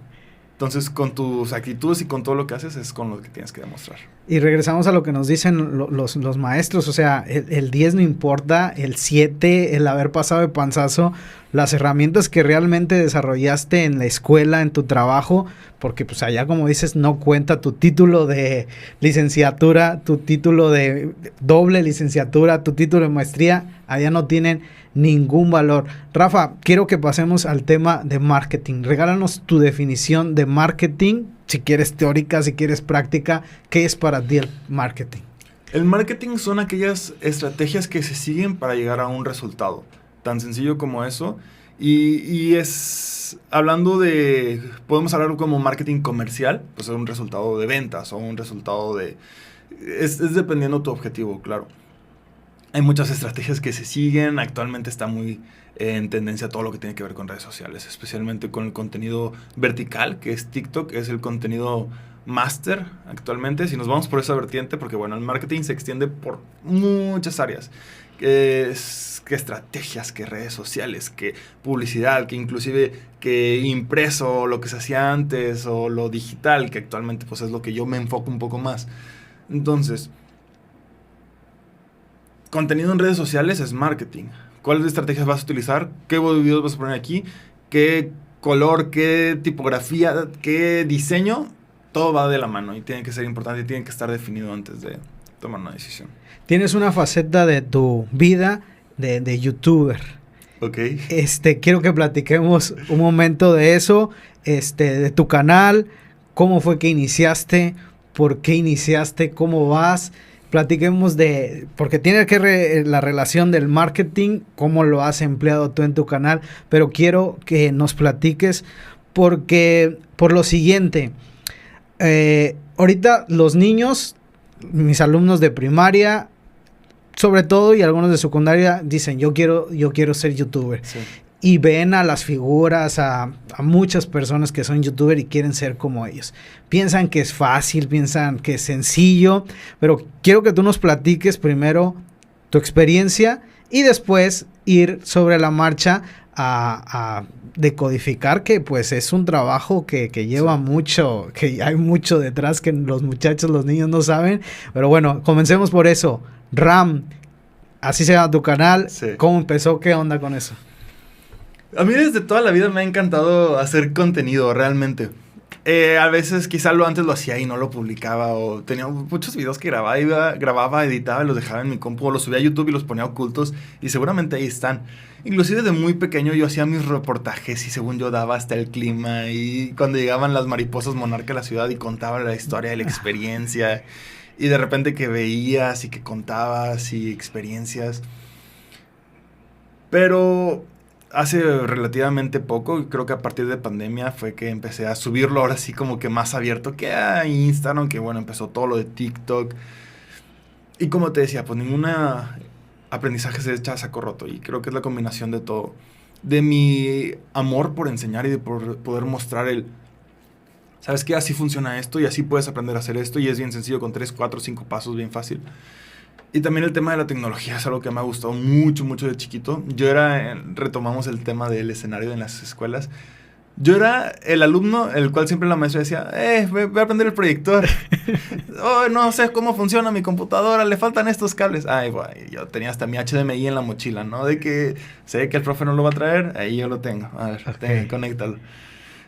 Entonces, con tus actitudes y con todo lo que haces es con lo que tienes que demostrar. Y regresamos a lo que nos dicen los maestros. O sea, el 10 no importa, el 7, el haber pasado de panzazo, las herramientas que realmente desarrollaste en la escuela, en tu trabajo, porque pues allá, como dices, no cuenta tu título de licenciatura, tu título de doble licenciatura, tu título de maestría, allá no tienen ningún valor. Rafa, quiero que pasemos al tema de marketing. Regálanos tu definición de marketing, si quieres teórica, si quieres práctica. ¿Qué es para ti el marketing? El marketing son aquellas estrategias que se siguen para llegar a un resultado. Tan sencillo como eso. Y es, hablando de, podemos hablar como marketing comercial, pues es un resultado de ventas o un resultado de, es dependiendo tu objetivo, claro. Hay muchas estrategias que se siguen. Actualmente está muy en tendencia todo lo que tiene que ver con redes sociales, especialmente con el contenido vertical, que es TikTok, es el contenido máster actualmente. Si nos vamos por esa vertiente, porque bueno, el marketing se extiende por muchas áreas. Que estrategias, que redes sociales, que publicidad, que inclusive que impreso, lo que se hacía antes, o lo digital, que actualmente pues es lo que yo me enfoco un poco más. Entonces, contenido en redes sociales es marketing. ¿Cuáles estrategias vas a utilizar? ¿Qué videos vas a poner aquí? ¿Qué color? ¿Qué tipografía? ¿Qué diseño? Todo va de la mano y tiene que ser importante y tiene que estar definido antes de tomar una decisión. Tienes una faceta de tu vida de youtuber. Ok. Quiero que platiquemos un momento de eso, de tu canal, cómo fue que iniciaste, por qué iniciaste, cómo vas. Platiquemos porque tiene que ver la relación del marketing, cómo lo has empleado tú en tu canal, pero quiero que nos platiques por lo siguiente. Ahorita los niños, mis alumnos de primaria, sobre todo, y algunos de secundaria, dicen, yo quiero ser youtuber. Sí. Y ven a las figuras, a muchas personas que son youtuber y quieren ser como ellos. Piensan que es fácil, piensan que es sencillo, pero quiero que tú nos platiques primero tu experiencia y después ir sobre la marcha a decodificar, que pues es un trabajo que lleva mucho, que hay mucho detrás que los muchachos, los niños no saben. Pero bueno, comencemos por eso. Ram, así se llama tu canal. Sí. ¿Cómo empezó? ¿Qué onda con eso? A mí desde toda la vida me ha encantado hacer contenido, realmente. A veces quizá antes lo hacía y no lo publicaba, o tenía muchos videos que grababa, editaba y los dejaba en mi compu, o los subía a YouTube y los ponía ocultos, y seguramente ahí están. Inclusive desde muy pequeño yo hacía mis reportajes y según yo daba hasta el clima, y cuando llegaban las mariposas monarca a la ciudad y contaba la historia de la experiencia, y de repente que veías y que contabas y experiencias. Pero hace relativamente poco, creo que a partir de pandemia fue que empecé a subirlo ahora sí como que más abierto que a Instagram, que bueno, empezó todo lo de TikTok. Y como te decía, pues ninguna aprendizaje se echa a saco roto, y creo que es la combinación de todo. De mi amor por enseñar y de por poder mostrar ¿sabes qué? Así funciona esto y así puedes aprender a hacer esto, y es bien sencillo con 3, 4, 5 pasos, bien fácil. Y también el tema de la tecnología es algo que me ha gustado mucho, mucho de chiquito. Retomamos el tema del escenario en las escuelas. Yo era el alumno el cual siempre la maestra decía, voy a aprender el proyector. Oh, no sé cómo funciona mi computadora, le faltan estos cables. Ay, bueno, yo tenía hasta mi HDMI en la mochila, ¿no? De que sé que el profe no lo va a traer, ahí yo lo tengo. A ver, Okay. conéctalo.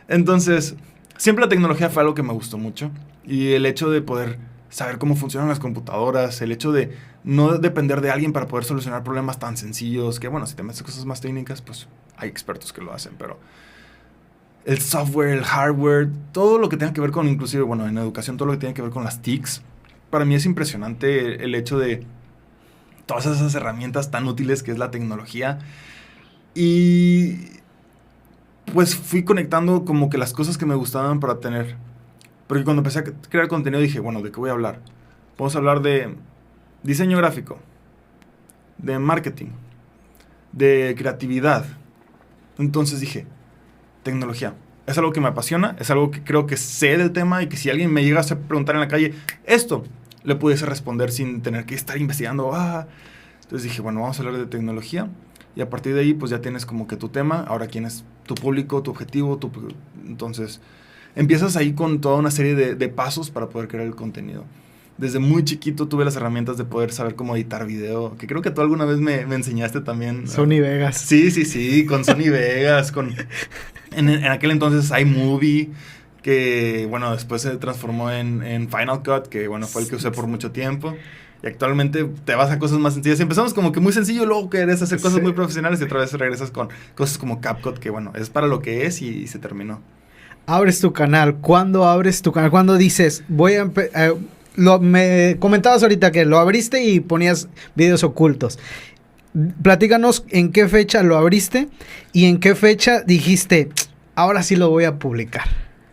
Entonces, siempre la tecnología fue algo que me gustó mucho. Y el hecho de poder saber cómo funcionan las computadoras, el hecho de no depender de alguien para poder solucionar problemas tan sencillos, que bueno, si te metes cosas más técnicas, pues hay expertos que lo hacen, pero el software, el hardware, todo lo que tenga que ver con, inclusive, bueno, en educación, todo lo que tiene que ver con las TICs, para mí es impresionante el hecho de todas esas herramientas tan útiles que es la tecnología. Y pues fui conectando como que las cosas que me gustaban para tener. Porque cuando empecé a crear contenido dije, bueno, ¿de qué voy a hablar? Vamos a hablar de diseño gráfico, de marketing, de creatividad. Entonces dije, tecnología. Es algo que me apasiona, es algo que creo que sé del tema, y que si alguien me llega a preguntar en la calle, esto, le pudiese responder sin tener que estar investigando. Entonces dije, bueno, vamos a hablar de tecnología, y a partir de ahí pues ya tienes como que tu tema, ahora quién es tu público, tu objetivo, entonces empiezas ahí con toda una serie de pasos para poder crear el contenido. Desde muy chiquito tuve las herramientas de poder saber cómo editar video, que creo que tú alguna vez me enseñaste también. Sony Vegas. Sí, con Sony Vegas, en aquel entonces iMovie, que bueno, después se transformó en Final Cut, que bueno, fue el que usé por mucho tiempo. Y actualmente te vas a cosas más sencillas. Empezamos como que muy sencillo, luego querés hacer cosas muy profesionales, y otra vez regresas con cosas como CapCut, que bueno, es para lo que es, y se terminó. Abres tu canal. ¿Cuándo abres tu canal? ¿Cuándo dices, me comentabas ahorita que lo abriste y ponías videos ocultos? Platícanos en qué fecha lo abriste y en qué fecha dijiste, ahora sí lo voy a publicar.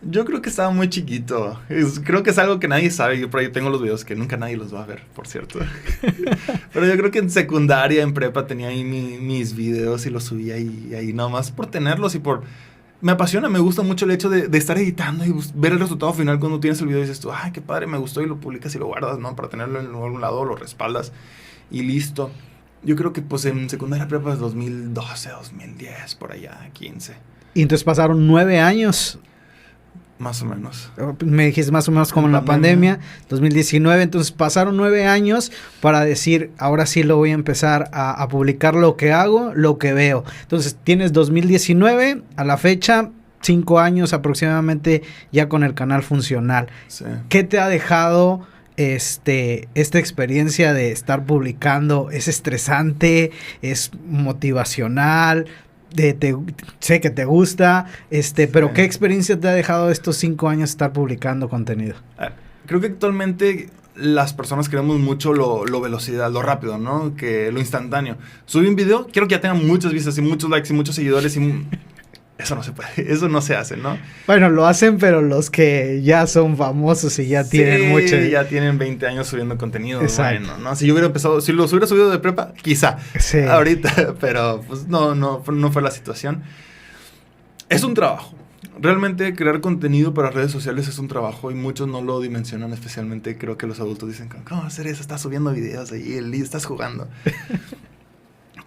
Yo creo que estaba muy chiquito. Creo que es algo que nadie sabe. Yo por ahí tengo los videos que nunca nadie los va a ver, por cierto. Pero yo creo que en secundaria, en prepa, tenía ahí mis videos y los subía ahí nomás por tenerlos y por... Me apasiona, me gusta mucho el hecho de estar editando y ver el resultado final cuando tienes el video y dices tú, ay, qué padre, me gustó, y lo publicas y lo guardas, ¿no? Para tenerlo en algún lado, lo respaldas y listo. Yo creo que pues en secundaria prepa es 2012, 2010, por allá, 15. Y entonces pasaron 9 años. Más o menos. Me dijiste más o menos como en la pandemia, 2019. Entonces pasaron 9 años para decir, ahora sí lo voy a empezar a publicar lo que hago, lo que veo. Entonces tienes 2019 a la fecha, 5 años aproximadamente ya con el canal funcional. Sí. ¿Qué te ha dejado esta experiencia de estar publicando? ¿Es estresante? ¿Es motivacional? Sé que te gusta, pero ¿qué experiencia te ha dejado estos 5 años estar publicando contenido? Creo que actualmente las personas queremos mucho lo velocidad, lo rápido, ¿no? Que lo instantáneo. Subí un video, quiero que ya tenga muchas vistas y muchos likes y muchos seguidores, y eso no se puede, eso no se hace, ¿no? Bueno, lo hacen, pero los que ya son famosos y ya tienen mucho... ya tienen 20 años subiendo contenido. Exacto. Bueno, ¿no? Si yo hubiera empezado, si los hubiera subido de prepa, quizá, sí, ahorita, pero pues no fue la situación. Es un trabajo. Realmente crear contenido para redes sociales es un trabajo, y muchos no lo dimensionan, especialmente creo que los adultos dicen, ¿cómo hacer eso? Estás subiendo videos ahí, estás jugando.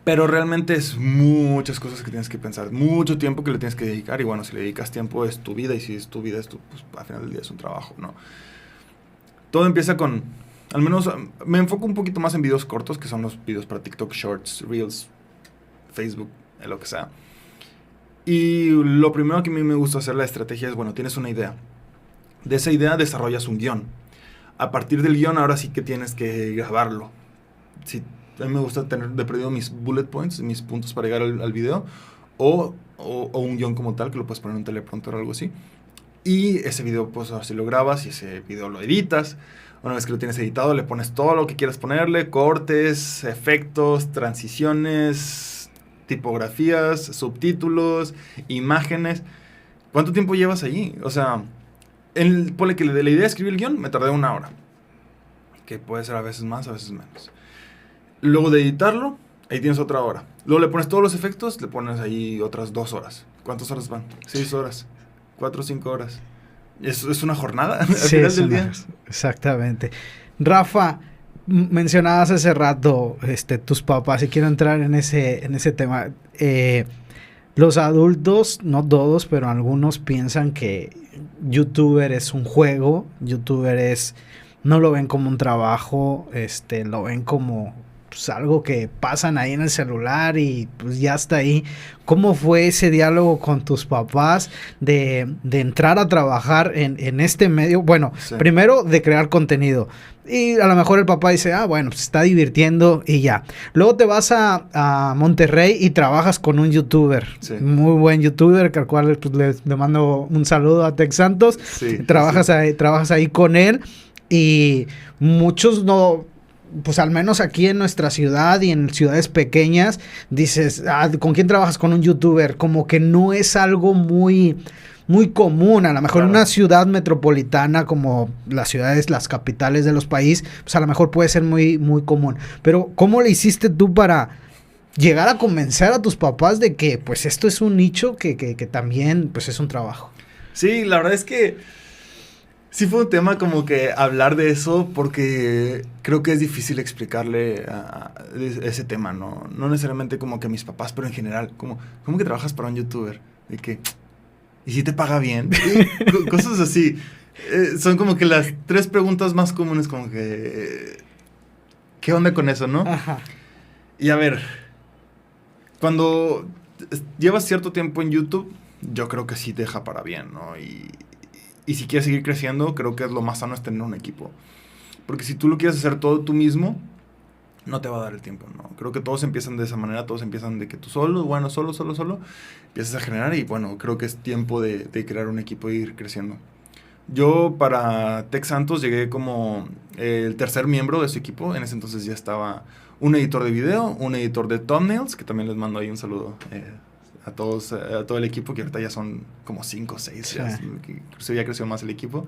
Pero realmente es muchas cosas que tienes que pensar, mucho tiempo que le tienes que dedicar. Y bueno, si le dedicas tiempo es tu vida, y si es tu vida, pues al final del día es un trabajo, ¿no? Todo empieza con, al menos me enfoco un poquito más en videos cortos, que son los videos para TikTok, Shorts, Reels, Facebook, lo que sea. Y lo primero que a mí me gusta hacer la estrategia es, bueno, tienes una idea. De esa idea desarrollas un guión. A partir del guión ahora sí que tienes que grabarlo. Si a mí me gusta tener de perdido mis bullet points, mis puntos para llegar al video, o un guión como tal, que lo puedes poner en un teleprompter o algo así. Y ese video, pues así lo grabas y ese video lo editas. Una vez que lo tienes editado, le pones todo lo que quieras ponerle, cortes, efectos, transiciones, tipografías, subtítulos, imágenes. ¿Cuánto tiempo llevas allí? O sea, ponle que de la idea de escribir el guión me tardé 1 hora. Que puede ser a veces más, a veces menos. Luego de editarlo, ahí tienes otra hora. Luego le pones todos los efectos, le pones ahí otras 2 horas. ¿Cuántas horas van? 6 horas. 4 o 5 horas. Es una jornada al final del día. Exactamente. Rafa, mencionabas hace rato tus papás, y quiero entrar en ese tema. Los adultos, no todos, pero algunos piensan que YouTuber es un juego, no lo ven como un trabajo, lo ven como pues, algo que pasan ahí en el celular y pues ya está ahí. ¿Cómo fue ese diálogo con tus papás de entrar a trabajar en este medio? Bueno, sí. Primero de crear contenido. Y a lo mejor el papá dice, bueno, pues se está divirtiendo y ya. Luego te vas a Monterrey y trabajas con un youtuber. Sí. Muy buen youtuber, al cual pues, le mando un saludo a Tex Santos. Sí, trabajas ahí con él. Y muchos no, pues al menos aquí en nuestra ciudad y en ciudades pequeñas, dices, ¿con quién trabajas? Con un youtuber. Como que no es algo muy común. A lo mejor en una ciudad metropolitana como las ciudades, las capitales de los países, pues a lo mejor puede ser muy, muy común. Pero ¿cómo le hiciste tú para llegar a convencer a tus papás de que pues esto es un nicho que también pues es un trabajo? Sí, la verdad es que sí fue un tema como que hablar de eso, porque creo que es difícil explicarle ese tema, ¿no? No necesariamente como que a mis papás, pero en general, ¿cómo que trabajas para un youtuber? De que, ¿y si te paga bien? Cosas así. Son como que las 3 preguntas más comunes, como que, ¿qué onda con eso, no? Ajá. Y a ver, cuando llevas cierto tiempo en YouTube, yo creo que sí te deja para bien, ¿no? Y si quieres seguir creciendo, creo que es lo más sano es tener un equipo. Porque si tú lo quieres hacer todo tú mismo, no te va a dar el tiempo, ¿no? Creo que todos empiezan de esa manera, todos empiezan de que tú solo, empiezas a generar y bueno, creo que es tiempo de crear un equipo e ir creciendo. Yo para Tex Santos llegué como el 3er miembro de su equipo. En ese entonces ya estaba un editor de video, un editor de thumbnails, que también les mando ahí un saludo a todo el equipo, que ahorita ya son como 5 o 6, sí. Incluso ya creció más el equipo.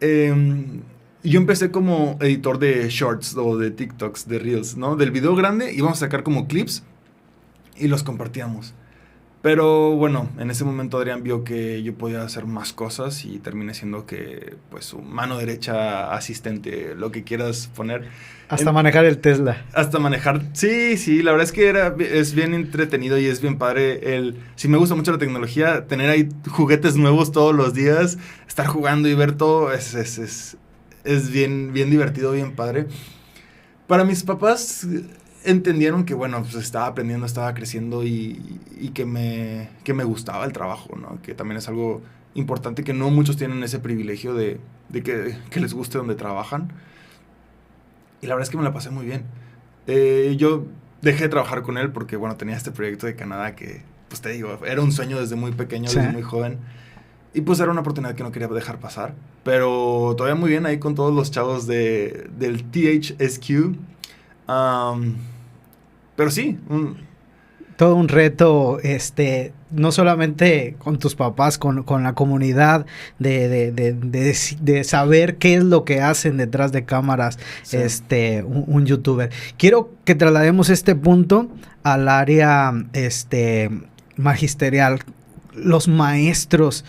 Yo empecé como editor de shorts o de TikToks, de Reels, ¿no? Del video grande íbamos a sacar como clips y los compartíamos. Pero bueno, en ese momento Adrián vio que yo podía hacer más cosas y terminé siendo que, pues, su mano derecha, asistente, lo que quieras poner. Hasta manejar el Tesla. Hasta manejar, sí, la verdad es que es bien entretenido y es bien padre. Sí me gusta mucho la tecnología, tener ahí juguetes nuevos todos los días, estar jugando y ver todo, es bien divertido, bien padre. Para mis papás entendieron que, bueno, pues estaba aprendiendo, estaba creciendo y que me gustaba el trabajo, ¿no? Que también es algo importante, que no muchos tienen ese privilegio de que les guste donde trabajan. Y la verdad es que me la pasé muy bien. Yo dejé de trabajar con él porque, bueno, tenía este proyecto de Canadá que, pues te digo, era un sueño desde muy pequeño, sí. Desde muy joven. Y pues era una oportunidad que no quería dejar pasar. Pero todavía muy bien ahí con todos los chavos del THSQ. Pero sí. Todo un reto, no solamente con tus papás, con la comunidad, de saber qué es lo que hacen detrás de cámaras, sí. Un youtuber. Quiero que traslademos este punto al área, magisterial. Los maestros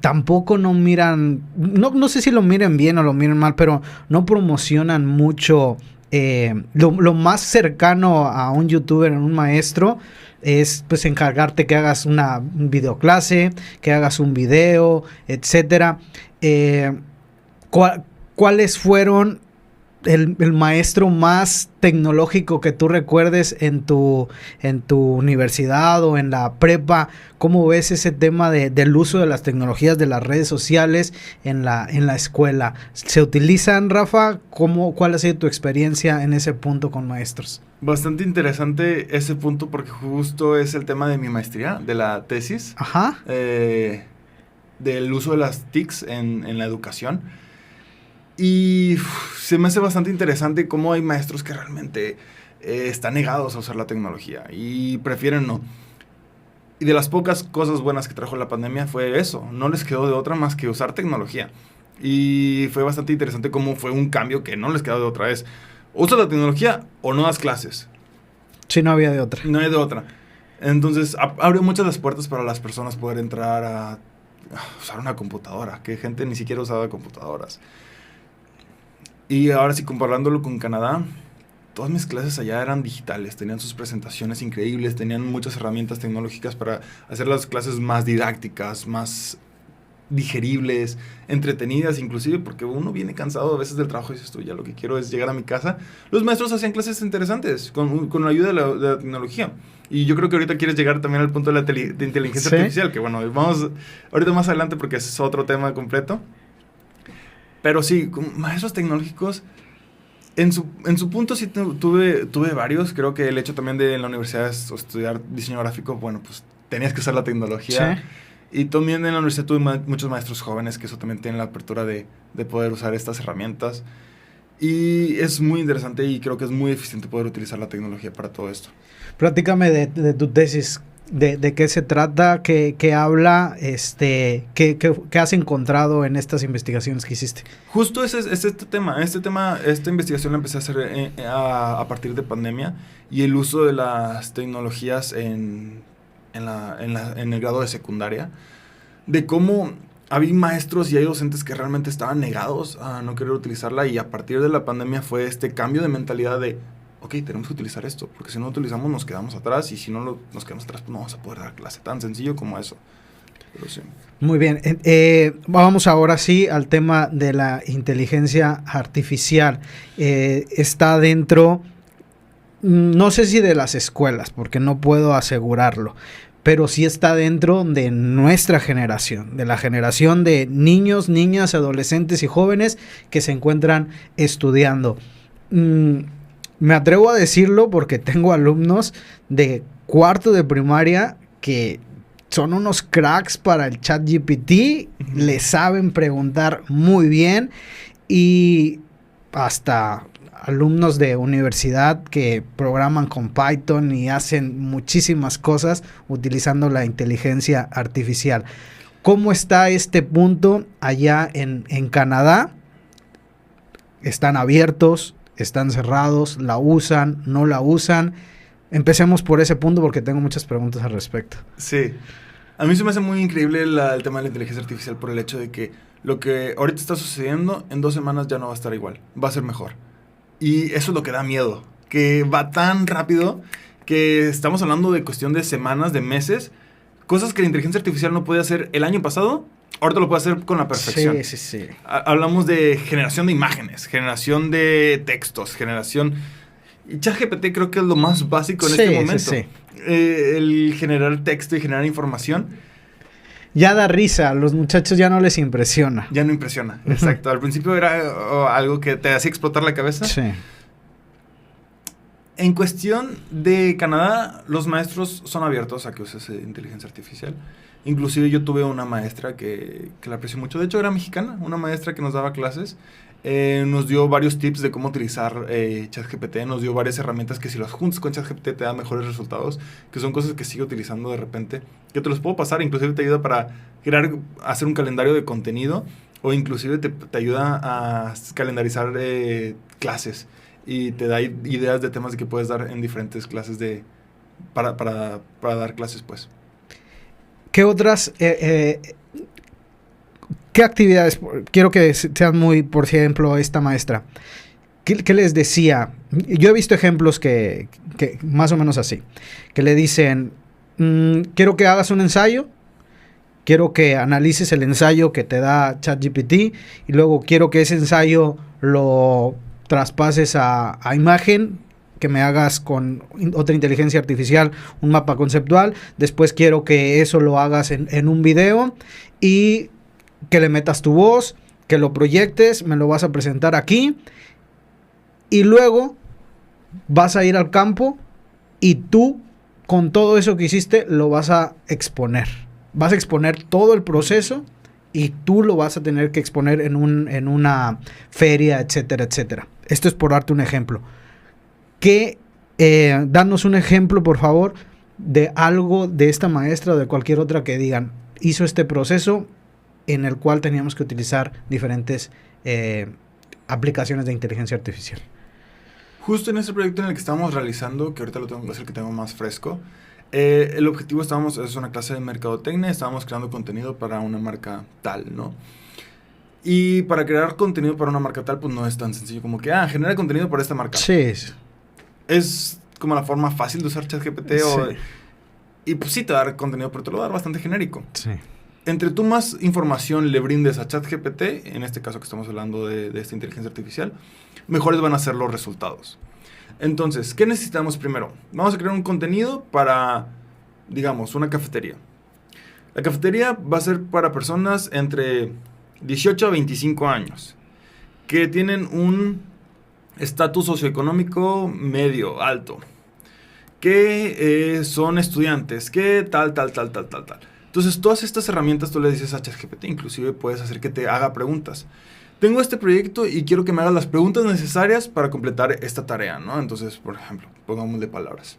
tampoco no miran, no sé si lo miren bien o lo miren mal, pero no promocionan mucho lo más cercano a un youtuber, un maestro, es pues encargarte que hagas una videoclase, que hagas un video, etcétera. ¿Cuáles fueron el maestro más tecnológico que tú recuerdes en tu universidad o en la prepa? ¿Cómo ves ese tema del uso de las tecnologías, de las redes sociales en la escuela? ¿Se utilizan, Rafa? ¿Cuál ha sido tu experiencia en ese punto con maestros? Bastante interesante ese punto porque justo es el tema de mi maestría, de la tesis. Ajá. Del uso de las TICs en la educación. Y se me hace bastante interesante cómo hay maestros que realmente están negados a usar la tecnología y prefieren no. Y de las pocas cosas buenas que trajo la pandemia fue eso. No les quedó de otra más que usar tecnología. Y fue bastante interesante cómo fue un cambio que no les quedó de otra vez. ¿Usas la tecnología o no das clases? Sí, no había de otra. No hay de otra. Entonces, abrió muchas las puertas para las personas poder entrar a usar una computadora, que gente ni siquiera usaba computadoras. Y ahora sí, comparándolo con Canadá, todas mis clases allá eran digitales, tenían sus presentaciones increíbles, tenían muchas herramientas tecnológicas para hacer las clases más didácticas, más digeribles, entretenidas inclusive, porque uno viene cansado a veces del trabajo y dices tú, ya lo que quiero es llegar a mi casa. Los maestros hacían clases interesantes con la ayuda de la tecnología. Y yo creo que ahorita quieres llegar también al punto de la inteligencia artificial, que bueno, vamos ahorita más adelante porque ese es otro tema completo. Pero sí, maestros tecnológicos, en su punto sí tuve varios. Creo que el hecho también de en la universidad estudiar diseño gráfico, bueno, pues tenías que usar la tecnología. Sí. Y también en la universidad tuve muchos maestros jóvenes que eso también tienen la apertura de poder usar estas herramientas. Y es muy interesante y creo que es muy eficiente poder utilizar la tecnología para todo esto. Platícame de tu tesis. ¿De qué se trata? ¿Qué habla? ¿Qué has encontrado en estas investigaciones que hiciste? Justo es este tema. Esta investigación la empecé a hacer a partir de pandemia y el uso de las tecnologías en el grado de secundaria. De cómo había maestros y hay docentes que realmente estaban negados a no querer utilizarla y a partir de la pandemia fue este cambio de mentalidad de ok, tenemos que utilizar esto, porque si no lo utilizamos nos quedamos atrás y si no nos quedamos atrás pues no vamos a poder dar clase, tan sencillo como eso. Pero sí. Muy bien, vamos ahora sí al tema de la inteligencia artificial. Está dentro, no sé si de las escuelas, porque no puedo asegurarlo, pero sí está dentro de nuestra generación, de la generación de niños, niñas, adolescentes y jóvenes que se encuentran estudiando. Me atrevo a decirlo porque tengo alumnos de cuarto de primaria que son unos cracks para el ChatGPT, le saben preguntar muy bien y hasta alumnos de universidad que programan con Python y hacen muchísimas cosas utilizando la inteligencia artificial. ¿Cómo está este punto allá en Canadá? ¿Están abiertos? ¿Están cerrados? ¿La usan? ¿No la usan? Empecemos por ese punto porque tengo muchas preguntas al respecto. Sí. A mí se me hace muy increíble el tema de la inteligencia artificial por el hecho de que lo que ahorita está sucediendo en 2 semanas ya no va a estar igual. Va a ser mejor. Y eso es lo que da miedo. Que va tan rápido que estamos hablando de cuestión de semanas, de meses. Cosas que la inteligencia artificial no podía hacer el año pasado, ahorita lo puede hacer con la perfección. Sí. Hablamos de generación de imágenes, generación de textos, y ChatGPT creo que es lo más básico en este momento. Sí. El generar texto y generar información. Ya da risa, a los muchachos ya no les impresiona. Ya no impresiona, exacto. Al principio era algo que te hacía explotar la cabeza. Sí. En cuestión de Canadá, los maestros son abiertos a que uses inteligencia artificial. Inclusive yo tuve una maestra que la aprecio mucho. De hecho, era mexicana, una maestra que nos daba clases. Nos dio varios tips de cómo utilizar ChatGPT. Nos dio varias herramientas que si las juntas con ChatGPT te dan mejores resultados. Que son cosas que sigo utilizando de repente. Que te los puedo pasar. Inclusive te ayuda para hacer un calendario de contenido. O inclusive te ayuda a calendarizar clases. Y te da ideas de temas que puedes dar en diferentes clases para dar clases, pues. ¿Qué otras, qué actividades, quiero que sean muy, por ejemplo, esta maestra, ¿qué les decía? Yo he visto ejemplos que más o menos así, que le dicen, quiero que hagas un ensayo, quiero que analices el ensayo que te da ChatGPT y luego quiero que ese ensayo lo traspases a imagen, que me hagas con otra inteligencia artificial un mapa conceptual, después quiero que eso lo hagas en un video y que le metas tu voz, que lo proyectes, me lo vas a presentar aquí y luego vas a ir al campo y tú con todo eso que hiciste lo vas a exponer. Vas a exponer todo el proceso y tú lo vas a tener que exponer en una feria, etcétera, etcétera. Esto es por darte un ejemplo. Danos un ejemplo, por favor, de algo de esta maestra o de cualquier otra que digan, hizo este proceso en el cual teníamos que utilizar diferentes aplicaciones de inteligencia artificial. Justo en ese proyecto en el que estábamos realizando, que ahorita es el que tengo más fresco, el objetivo es una clase de mercadotecnia, estábamos creando contenido para una marca tal, ¿no? Y para crear contenido para una marca tal, pues no es tan sencillo como que, genera contenido para esta marca. Sí. Es como la forma fácil de usar ChatGPT y pues sí te va a dar contenido, pero te lo va a dar bastante genérico. Sí. Entre tú más información le brindes a ChatGPT, en este caso que estamos hablando de esta inteligencia artificial, mejores van a ser los resultados. Entonces, ¿qué necesitamos primero? Vamos a crear un contenido para, digamos, una cafetería. La cafetería va a ser para personas entre 18 a 25 años, que tienen un estatus socioeconómico medio, alto, que son estudiantes, que tal. Entonces, todas estas herramientas tú le dices a ChatGPT, inclusive puedes hacer que te haga preguntas. Tengo este proyecto y quiero que me hagas las preguntas necesarias para completar esta tarea, ¿no? Entonces, por ejemplo, pongámosle palabras.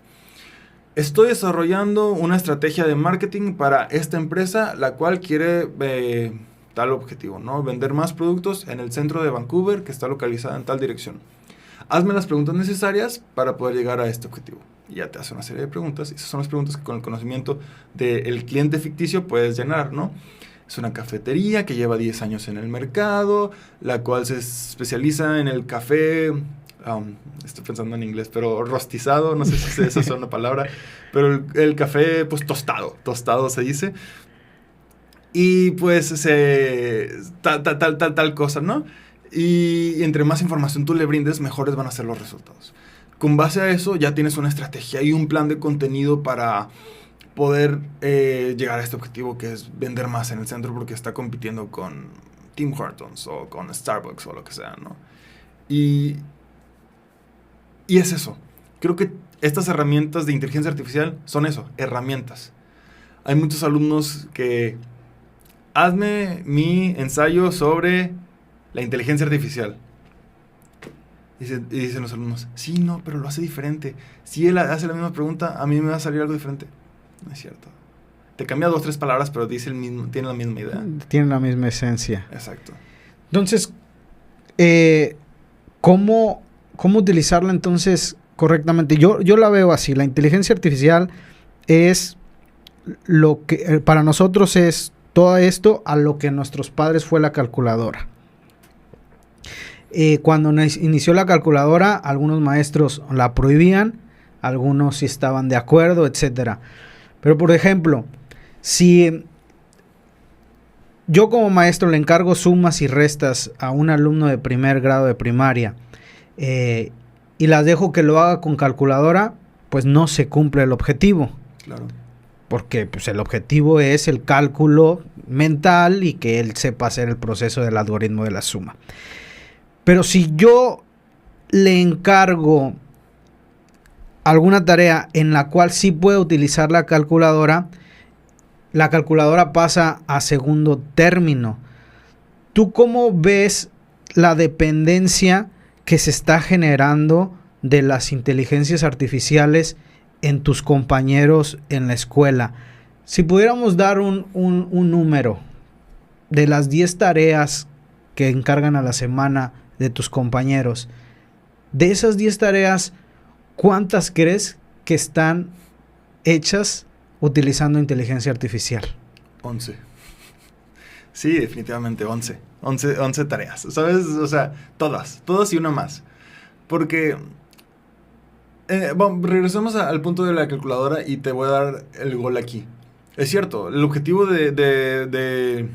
Estoy desarrollando una estrategia de marketing para esta empresa, la cual quiere tal objetivo, ¿no? Vender más productos en el centro de Vancouver, que está localizada en tal dirección. Hazme las preguntas necesarias para poder llegar a este objetivo. Y ya te hace una serie de preguntas. Esas son las preguntas que con el conocimiento del cliente ficticio puedes llenar, ¿no? Es una cafetería que lleva 10 años en el mercado, la cual se especializa en el café, estoy pensando en inglés, pero rostizado, no sé si esa es una palabra, pero el café, pues tostado se dice. Y pues tal cosa, ¿no? Y entre más información tú le brindes, mejores van a ser los resultados. Con base a eso ya tienes una estrategia y un plan de contenido para poder llegar a este objetivo, que es vender más en el centro, porque está compitiendo con Tim Hortons o con Starbucks o lo que sea, ¿no? Y es eso. Creo que estas herramientas de inteligencia artificial son eso, herramientas. Hay muchos alumnos que hazme mi ensayo sobre la inteligencia artificial. Y dicen los alumnos, sí, no, pero lo hace diferente. Si él hace la misma pregunta, a mí me va a salir algo diferente. No es cierto. Te cambia 2 o 3 palabras, pero dice tiene la misma idea. Tiene la misma esencia. Exacto. Entonces, ¿cómo utilizarla entonces correctamente? Yo la veo así. La inteligencia artificial es lo que para nosotros es todo esto a lo que nuestros padres fue la calculadora. Cuando inició la calculadora, algunos maestros la prohibían, algunos sí estaban de acuerdo, etcétera. Pero, por ejemplo, si yo como maestro le encargo sumas y restas a un alumno de primer grado de primaria y las dejo que lo haga con calculadora, pues no se cumple el objetivo. Claro. Porque pues, el objetivo es el cálculo mental y que él sepa hacer el proceso del algoritmo de la suma. Pero si yo le encargo alguna tarea en la cual sí puede utilizar la calculadora pasa a segundo término. ¿Tú cómo ves la dependencia que se está generando de las inteligencias artificiales en tus compañeros en la escuela? Si pudiéramos dar un número de las 10 tareas que encargan a la semana de tus compañeros, de esas 10 tareas, ¿cuántas crees que están hechas utilizando inteligencia artificial? 11. Sí, definitivamente 11 tareas, ¿sabes? O sea, todas y una más. Porque, bueno, regresemos al punto de la calculadora y te voy a dar el gol aquí. Es cierto, el objetivo de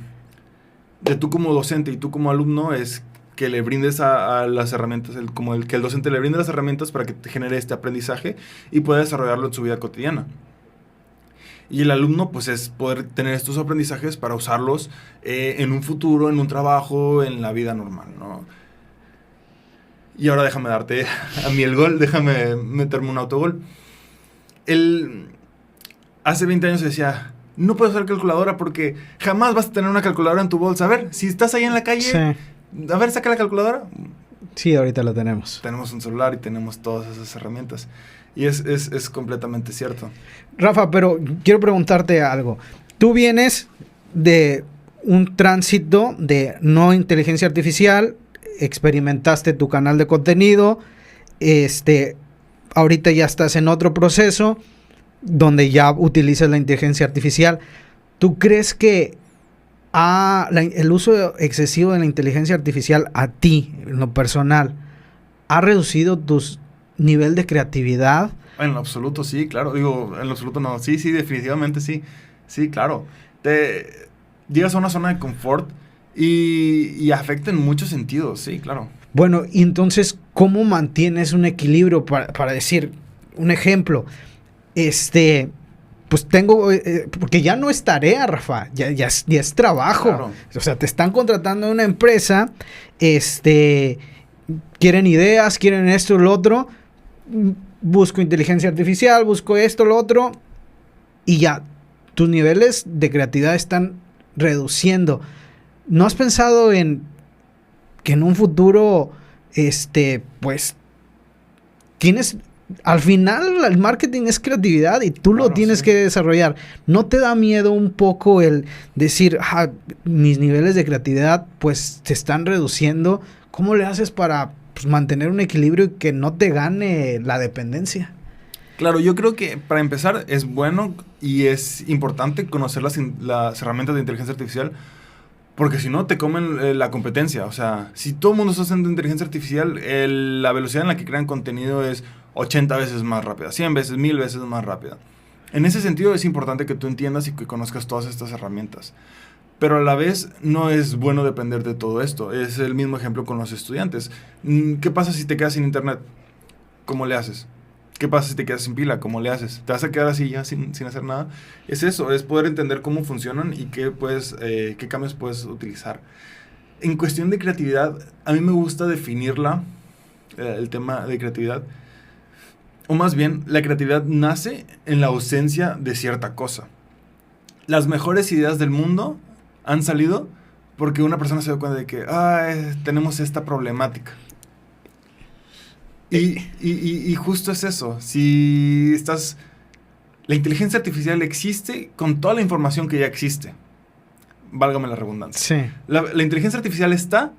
tú como docente y tú como alumno es que le brindes a las herramientas, que el docente le brinde las herramientas para que te genere este aprendizaje y pueda desarrollarlo en su vida cotidiana. Y el alumno, pues, es poder tener estos aprendizajes para usarlos en un futuro, en un trabajo, en la vida normal, ¿no? Y ahora déjame darte a mí el gol, déjame meterme un autogol. Hace 20 años decía, no puedes usar calculadora porque jamás vas a tener una calculadora en tu bolsa. A ver, si estás ahí en la calle, sí. A ver, saca la calculadora. Sí, ahorita la tenemos. Tenemos un celular y tenemos todas esas herramientas. Y es completamente cierto. Rafa, pero quiero preguntarte algo. Tú vienes de un tránsito de no inteligencia artificial, experimentaste tu canal de contenido, ahorita ya estás en otro proceso donde ya utilizas la inteligencia artificial. ¿Tú crees que el uso excesivo de la inteligencia artificial a ti, en lo personal, ha reducido tu nivel de creatividad? En lo absoluto sí, claro. Digo, en lo absoluto no. Sí, definitivamente sí. Sí, claro. Llegas a una zona de confort y afecta en muchos sentidos. Sí, claro. Bueno, y entonces, ¿cómo mantienes un equilibrio para decir, un ejemplo? Pues tengo, porque ya no es tarea, Rafa, ya es trabajo. Claro. O sea, te están contratando en una empresa, quieren ideas, quieren esto, lo otro, busco inteligencia artificial, busco esto, lo otro, y ya, tus niveles de creatividad están reduciendo. ¿No has pensado en que en un futuro, pues, tienes... Al final, el marketing es creatividad y tú lo tienes que desarrollar. ¿No te da miedo un poco el decir, mis niveles de creatividad pues se están reduciendo? ¿Cómo le haces para mantener un equilibrio y que no te gane la dependencia? Claro, yo creo que para empezar es bueno y es importante conocer las herramientas de inteligencia artificial, porque si no te comen la competencia. O sea, si todo el mundo está haciendo inteligencia artificial, la velocidad en la que crean contenido es 80 veces más rápida, 100 veces, 1000 veces más rápida. En ese sentido es importante que tú entiendas y que conozcas todas estas herramientas. Pero a la vez no es bueno depender de todo esto. Es el mismo ejemplo con los estudiantes. ¿Qué pasa si te quedas sin internet? ¿Cómo le haces? ¿Qué pasa si te quedas sin pila? ¿Cómo le haces? ¿Te vas a quedar así ya sin hacer nada? Es eso, es poder entender cómo funcionan y qué cambios puedes utilizar. En cuestión de creatividad, a mí me gusta definirla, el tema de creatividad. O más bien, la creatividad nace en la ausencia de cierta cosa. Las mejores ideas del mundo han salido porque una persona se dio cuenta de que tenemos esta problemática. Y justo es eso. La inteligencia artificial existe con toda la información que ya existe. Válgame la redundancia. Sí. La inteligencia artificial está...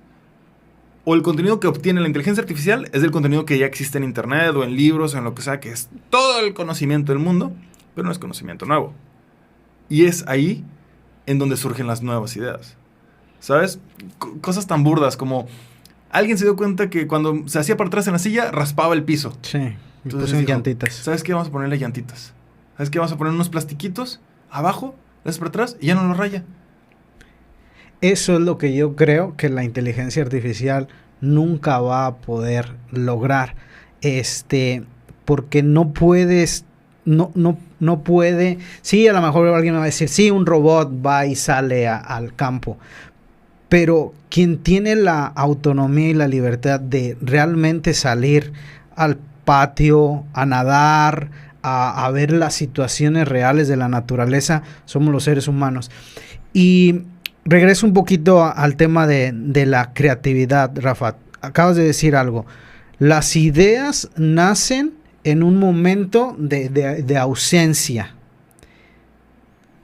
O el contenido que obtiene la inteligencia artificial es el contenido que ya existe en internet o en libros o en lo que sea, que es todo el conocimiento del mundo, pero no es conocimiento nuevo. Y es ahí en donde surgen las nuevas ideas. ¿Sabes? Cosas tan burdas como... Alguien se dio cuenta que cuando se hacía para atrás en la silla, raspaba el piso. Sí, y entonces dijo, llantitas. ¿sabes qué? Vamos a ponerle llantitas. ¿Sabes qué? Vamos a poner unos plastiquitos abajo, le haces para atrás y ya no lo raya. Eso es lo que yo creo que la inteligencia artificial nunca va a poder lograr. Porque no puedes, no puede. Sí, a lo mejor alguien me va a decir, sí, un robot va y sale al campo. Pero quien tiene la autonomía y la libertad de realmente salir al patio, a nadar, a ver las situaciones reales de la naturaleza, somos los seres humanos. Y regreso un poquito al tema de la creatividad, Rafa. Acabas de decir algo. Las ideas nacen en un momento de ausencia.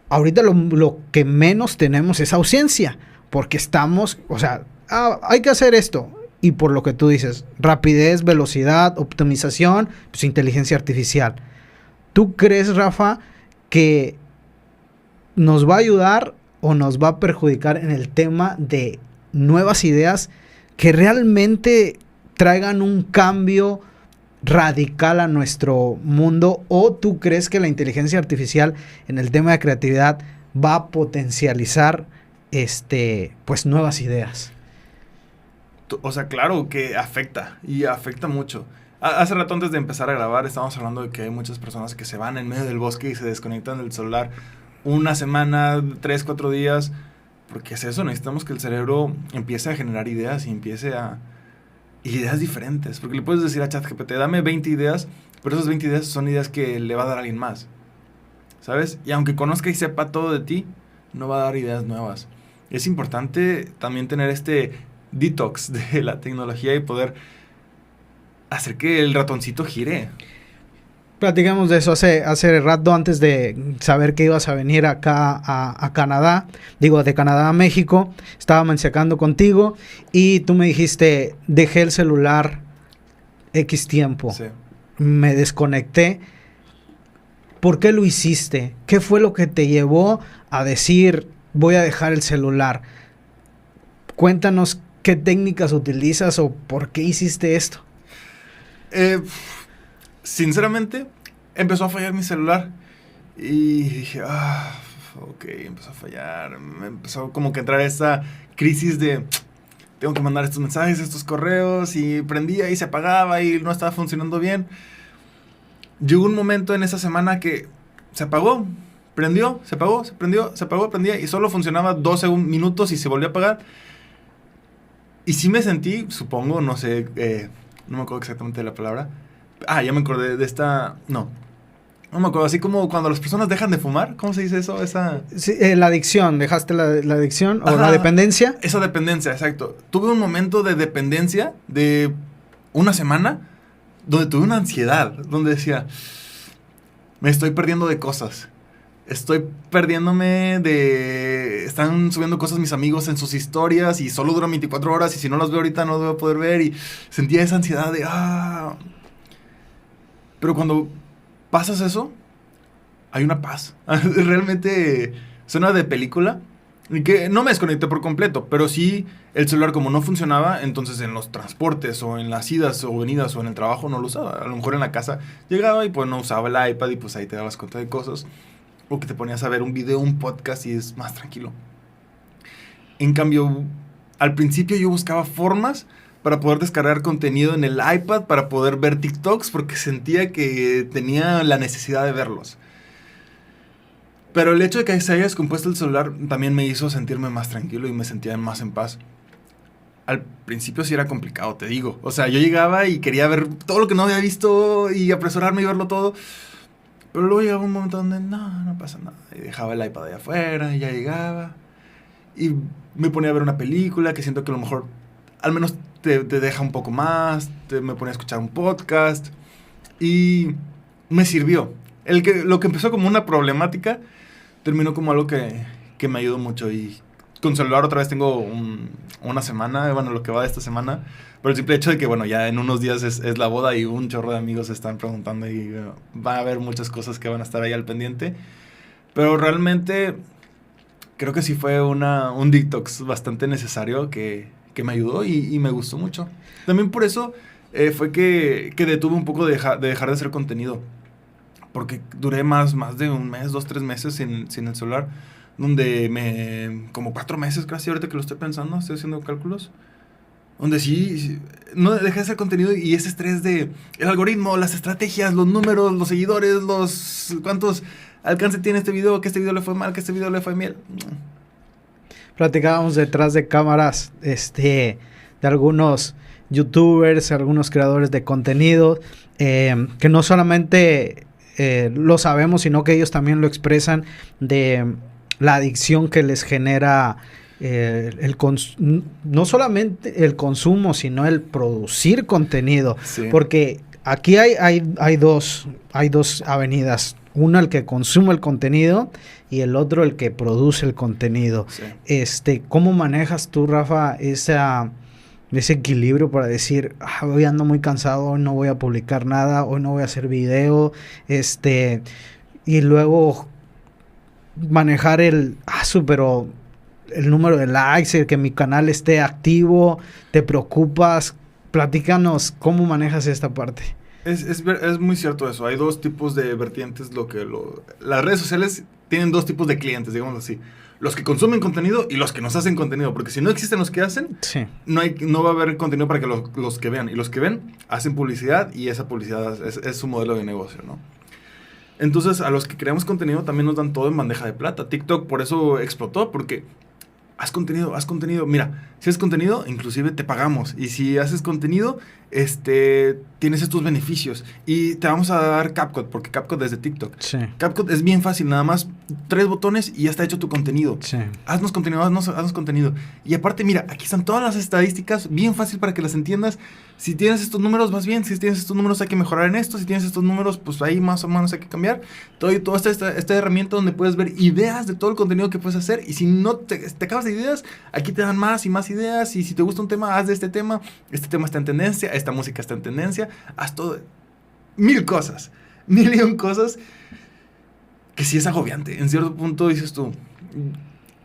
Ahorita lo que menos tenemos es ausencia, porque estamos, o sea, hay que hacer esto. Y por lo que tú dices, rapidez, velocidad, optimización, pues inteligencia artificial. ¿Tú crees, Rafa, que nos va a ayudar o nos va a perjudicar en el tema de nuevas ideas que realmente traigan un cambio radical a nuestro mundo? ¿O tú crees que la inteligencia artificial en el tema de creatividad va a potencializar pues nuevas ideas? O sea, claro que afecta, y afecta mucho. Hace rato, antes de empezar a grabar, estábamos hablando de que hay muchas personas que se van en medio del bosque y se desconectan del celular una semana, 3, 4 días. Porque es eso, necesitamos que el cerebro empiece a generar ideas y empiece a... ideas diferentes. Porque le puedes decir a ChatGPT, dame 20 ideas, pero esas 20 ideas son ideas que le va a dar a alguien más, ¿sabes? Y aunque conozca y sepa todo de ti, no va a dar ideas nuevas. Es importante también tener detox de la tecnología y poder hacer que el ratoncito gire. Platicamos de eso hace rato, antes de saber que ibas a venir acá a Canadá, de Canadá a México. Estaba mensajando contigo y tú me dijiste, dejé el celular X tiempo, Sí. Me desconecté. ¿Por qué lo hiciste? ¿Qué fue lo que te llevó a decir, voy a dejar el celular? Cuéntanos qué técnicas utilizas o por qué hiciste esto. Sinceramente, empezó a fallar mi celular. Y dije, ok, empezó a fallar. Me empezó como que a entrar esa crisis de, tengo que mandar estos mensajes, estos correos. Y prendía y se apagaba y no estaba funcionando bien. Llegó un momento en esa semana que se apagó, prendió, se apagó, se prendió, se apagó, prendía. Y solo funcionaba 12 minutos y se volvió a apagar. Y sí me sentí, supongo, no sé, no me acuerdo exactamente de la palabra. Ya me acordé de esta... No me acuerdo. Así como cuando las personas dejan de fumar. ¿Cómo se dice eso? Sí, la adicción. ¿Dejaste la adicción? Ajá, ¿O la dependencia? Esa dependencia, exacto. Tuve un momento de dependencia de una semana donde tuve una ansiedad. Donde decía, me estoy perdiendo de cosas. Estoy perdiéndome de... Están subiendo cosas mis amigos en sus historias y solo duran 24 horas y si no las veo ahorita no las voy a poder ver. Y sentía esa ansiedad de... Pero cuando pasas eso, hay una paz. Realmente suena de película. Y que no me desconecté por completo, pero sí el celular como no funcionaba, entonces en los transportes o en las idas o venidas o en el trabajo no lo usaba. A lo mejor en la casa llegaba y pues no usaba el iPad y pues ahí te dabas cuenta de cosas. O que te ponías a ver un video, un podcast y es más tranquilo. En cambio, al principio yo buscaba formas para poder descargar contenido en el iPad, para poder ver TikToks, porque sentía que tenía la necesidad de verlos. Pero el hecho de que se haya descompuesto el celular también me hizo sentirme más tranquilo y me sentía más en paz. Al principio sí era complicado, te digo. O sea, yo llegaba y quería ver todo lo que no había visto y apresurarme y verlo todo. Pero luego llegaba un momento donde no pasa nada. Y dejaba el iPad allá afuera y ya llegaba. Y me ponía a ver una película que siento que a lo mejor al menos te deja un poco más. Me ponía a escuchar un podcast. Y me sirvió. Lo que empezó como una problemática terminó como algo que me ayudó mucho. Y con celular otra vez tengo una semana, bueno, lo que va de esta semana. Pero el simple hecho de que, bueno, ya en unos días es la boda y un chorro de amigos se están preguntando y va a haber muchas cosas que van a estar ahí al pendiente. Pero realmente creo que sí fue un detox bastante necesario que me ayudó y me gustó mucho. También por eso fue que detuve un poco de dejar de hacer contenido. Porque duré más de un mes, 2, 3 meses sin el celular. Donde como 4 meses casi, ahorita que lo estoy pensando, estoy haciendo cálculos. Donde sí, no dejé de hacer contenido y ese estrés de el algoritmo, las estrategias, los números, los seguidores, cuántos alcance tiene este video, que este video le fue mal, que este video le fue bien. Platicábamos detrás de cámaras de algunos youtubers, algunos creadores de contenido, que no solamente lo sabemos, sino que ellos también lo expresan de la adicción que les genera no solamente el consumo, sino el producir contenido. Sí. Porque aquí hay dos avenidas. Uno, el que consume el contenido, y el otro, el que produce el contenido. Sí. ¿Cómo manejas tú, Rafa, ese equilibrio para decir, hoy ando muy cansado, hoy no voy a publicar nada, hoy no voy a hacer video, y luego manejar pero el número de likes, el que mi canal esté activo? ¿Te preocupas? Platícanos cómo manejas esta parte. Es muy cierto eso. Hay dos tipos de vertientes. Las redes sociales tienen dos tipos de clientes, digamos así. Los que consumen contenido y los que nos hacen contenido. Porque si no existen los que hacen, Sí. no va a haber contenido para que los que vean. Y los que ven hacen publicidad y esa publicidad es su modelo de negocio, ¿no? Entonces, a los que creamos contenido también nos dan todo en bandeja de plata. TikTok por eso explotó, porque haz contenido. Mira, si haces contenido, inclusive te pagamos. Y si haces contenido, tienes estos beneficios. Y te vamos a dar CapCut, porque CapCut es de TikTok. Sí. CapCut es bien fácil, nada más 3 botones y ya está hecho tu contenido. Sí. Haznos contenido. Y aparte, mira, aquí están todas las estadísticas, bien fácil para que las entiendas. Si tienes estos números, vas bien. Si tienes estos números, hay que mejorar en esto. Si tienes estos números, pues ahí más o menos hay que cambiar. Toda esta herramienta donde puedes ver ideas de todo el contenido que puedes hacer. Y si no te acabas de ideas, aquí te dan más y más ideas. Y si te gusta un tema, haz de este tema. Este tema está en tendencia. Esta música está en tendencia. Haz todo. 1000 cosas. 1000 cosas que sí es agobiante. En cierto punto dices tú...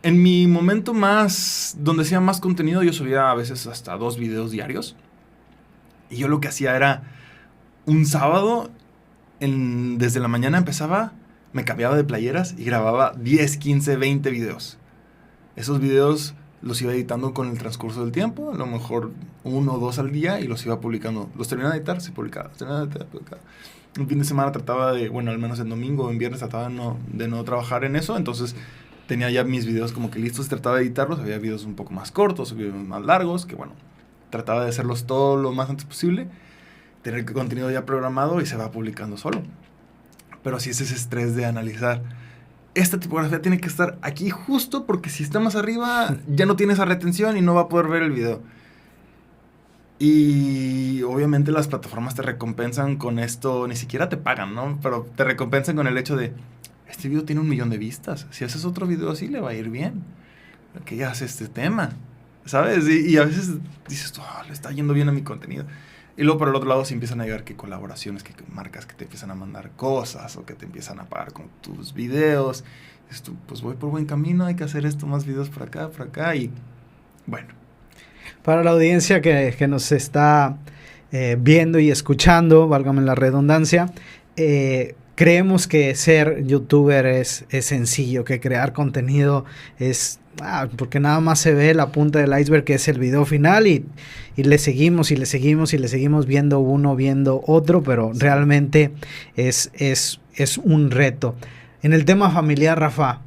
En mi momento donde hacía más contenido, yo subía a veces hasta 2 videos diarios. Y yo lo que hacía era, un sábado, desde la mañana empezaba, me cambiaba de playeras y grababa 10, 15, 20 videos. Esos videos los iba editando con el transcurso del tiempo, a lo mejor 1 o 2 al día, y los iba publicando. Los terminaba de editar, se publicaba. Un fin de semana trataba de, bueno, al menos en domingo o en viernes trataba de no trabajar en eso, entonces tenía ya mis videos como que listos, trataba de editarlos. Había videos un poco más cortos, videos más largos, que bueno, trataba de hacerlos todo lo más antes posible, tener el contenido ya programado y se va publicando solo. Pero sí es ese estrés de analizar. Esta tipografía tiene que estar aquí justo porque si está más arriba ya no tiene esa retención y no va a poder ver el video. Y obviamente las plataformas te recompensan con esto, ni siquiera te pagan, ¿no? Pero te recompensan con el hecho de, este video tiene 1 millón de vistas, si haces otro video así le va a ir bien. ¿Qué hace este tema? ¿Sabes? Y a veces dices, le está yendo bien a mi contenido. Y luego por el otro lado se empiezan a llegar que colaboraciones, que marcas que te empiezan a mandar cosas o que te empiezan a pagar con tus videos. Y dices tú, pues voy por buen camino, hay que hacer esto, más videos por acá y bueno. Para la audiencia que nos está viendo y escuchando, válgame la redundancia, creemos que ser youtuber es sencillo, que crear contenido es... porque nada más se ve la punta del iceberg, que es el video final, y le seguimos viendo uno, viendo otro, pero realmente es un reto. En el tema familiar, Rafa,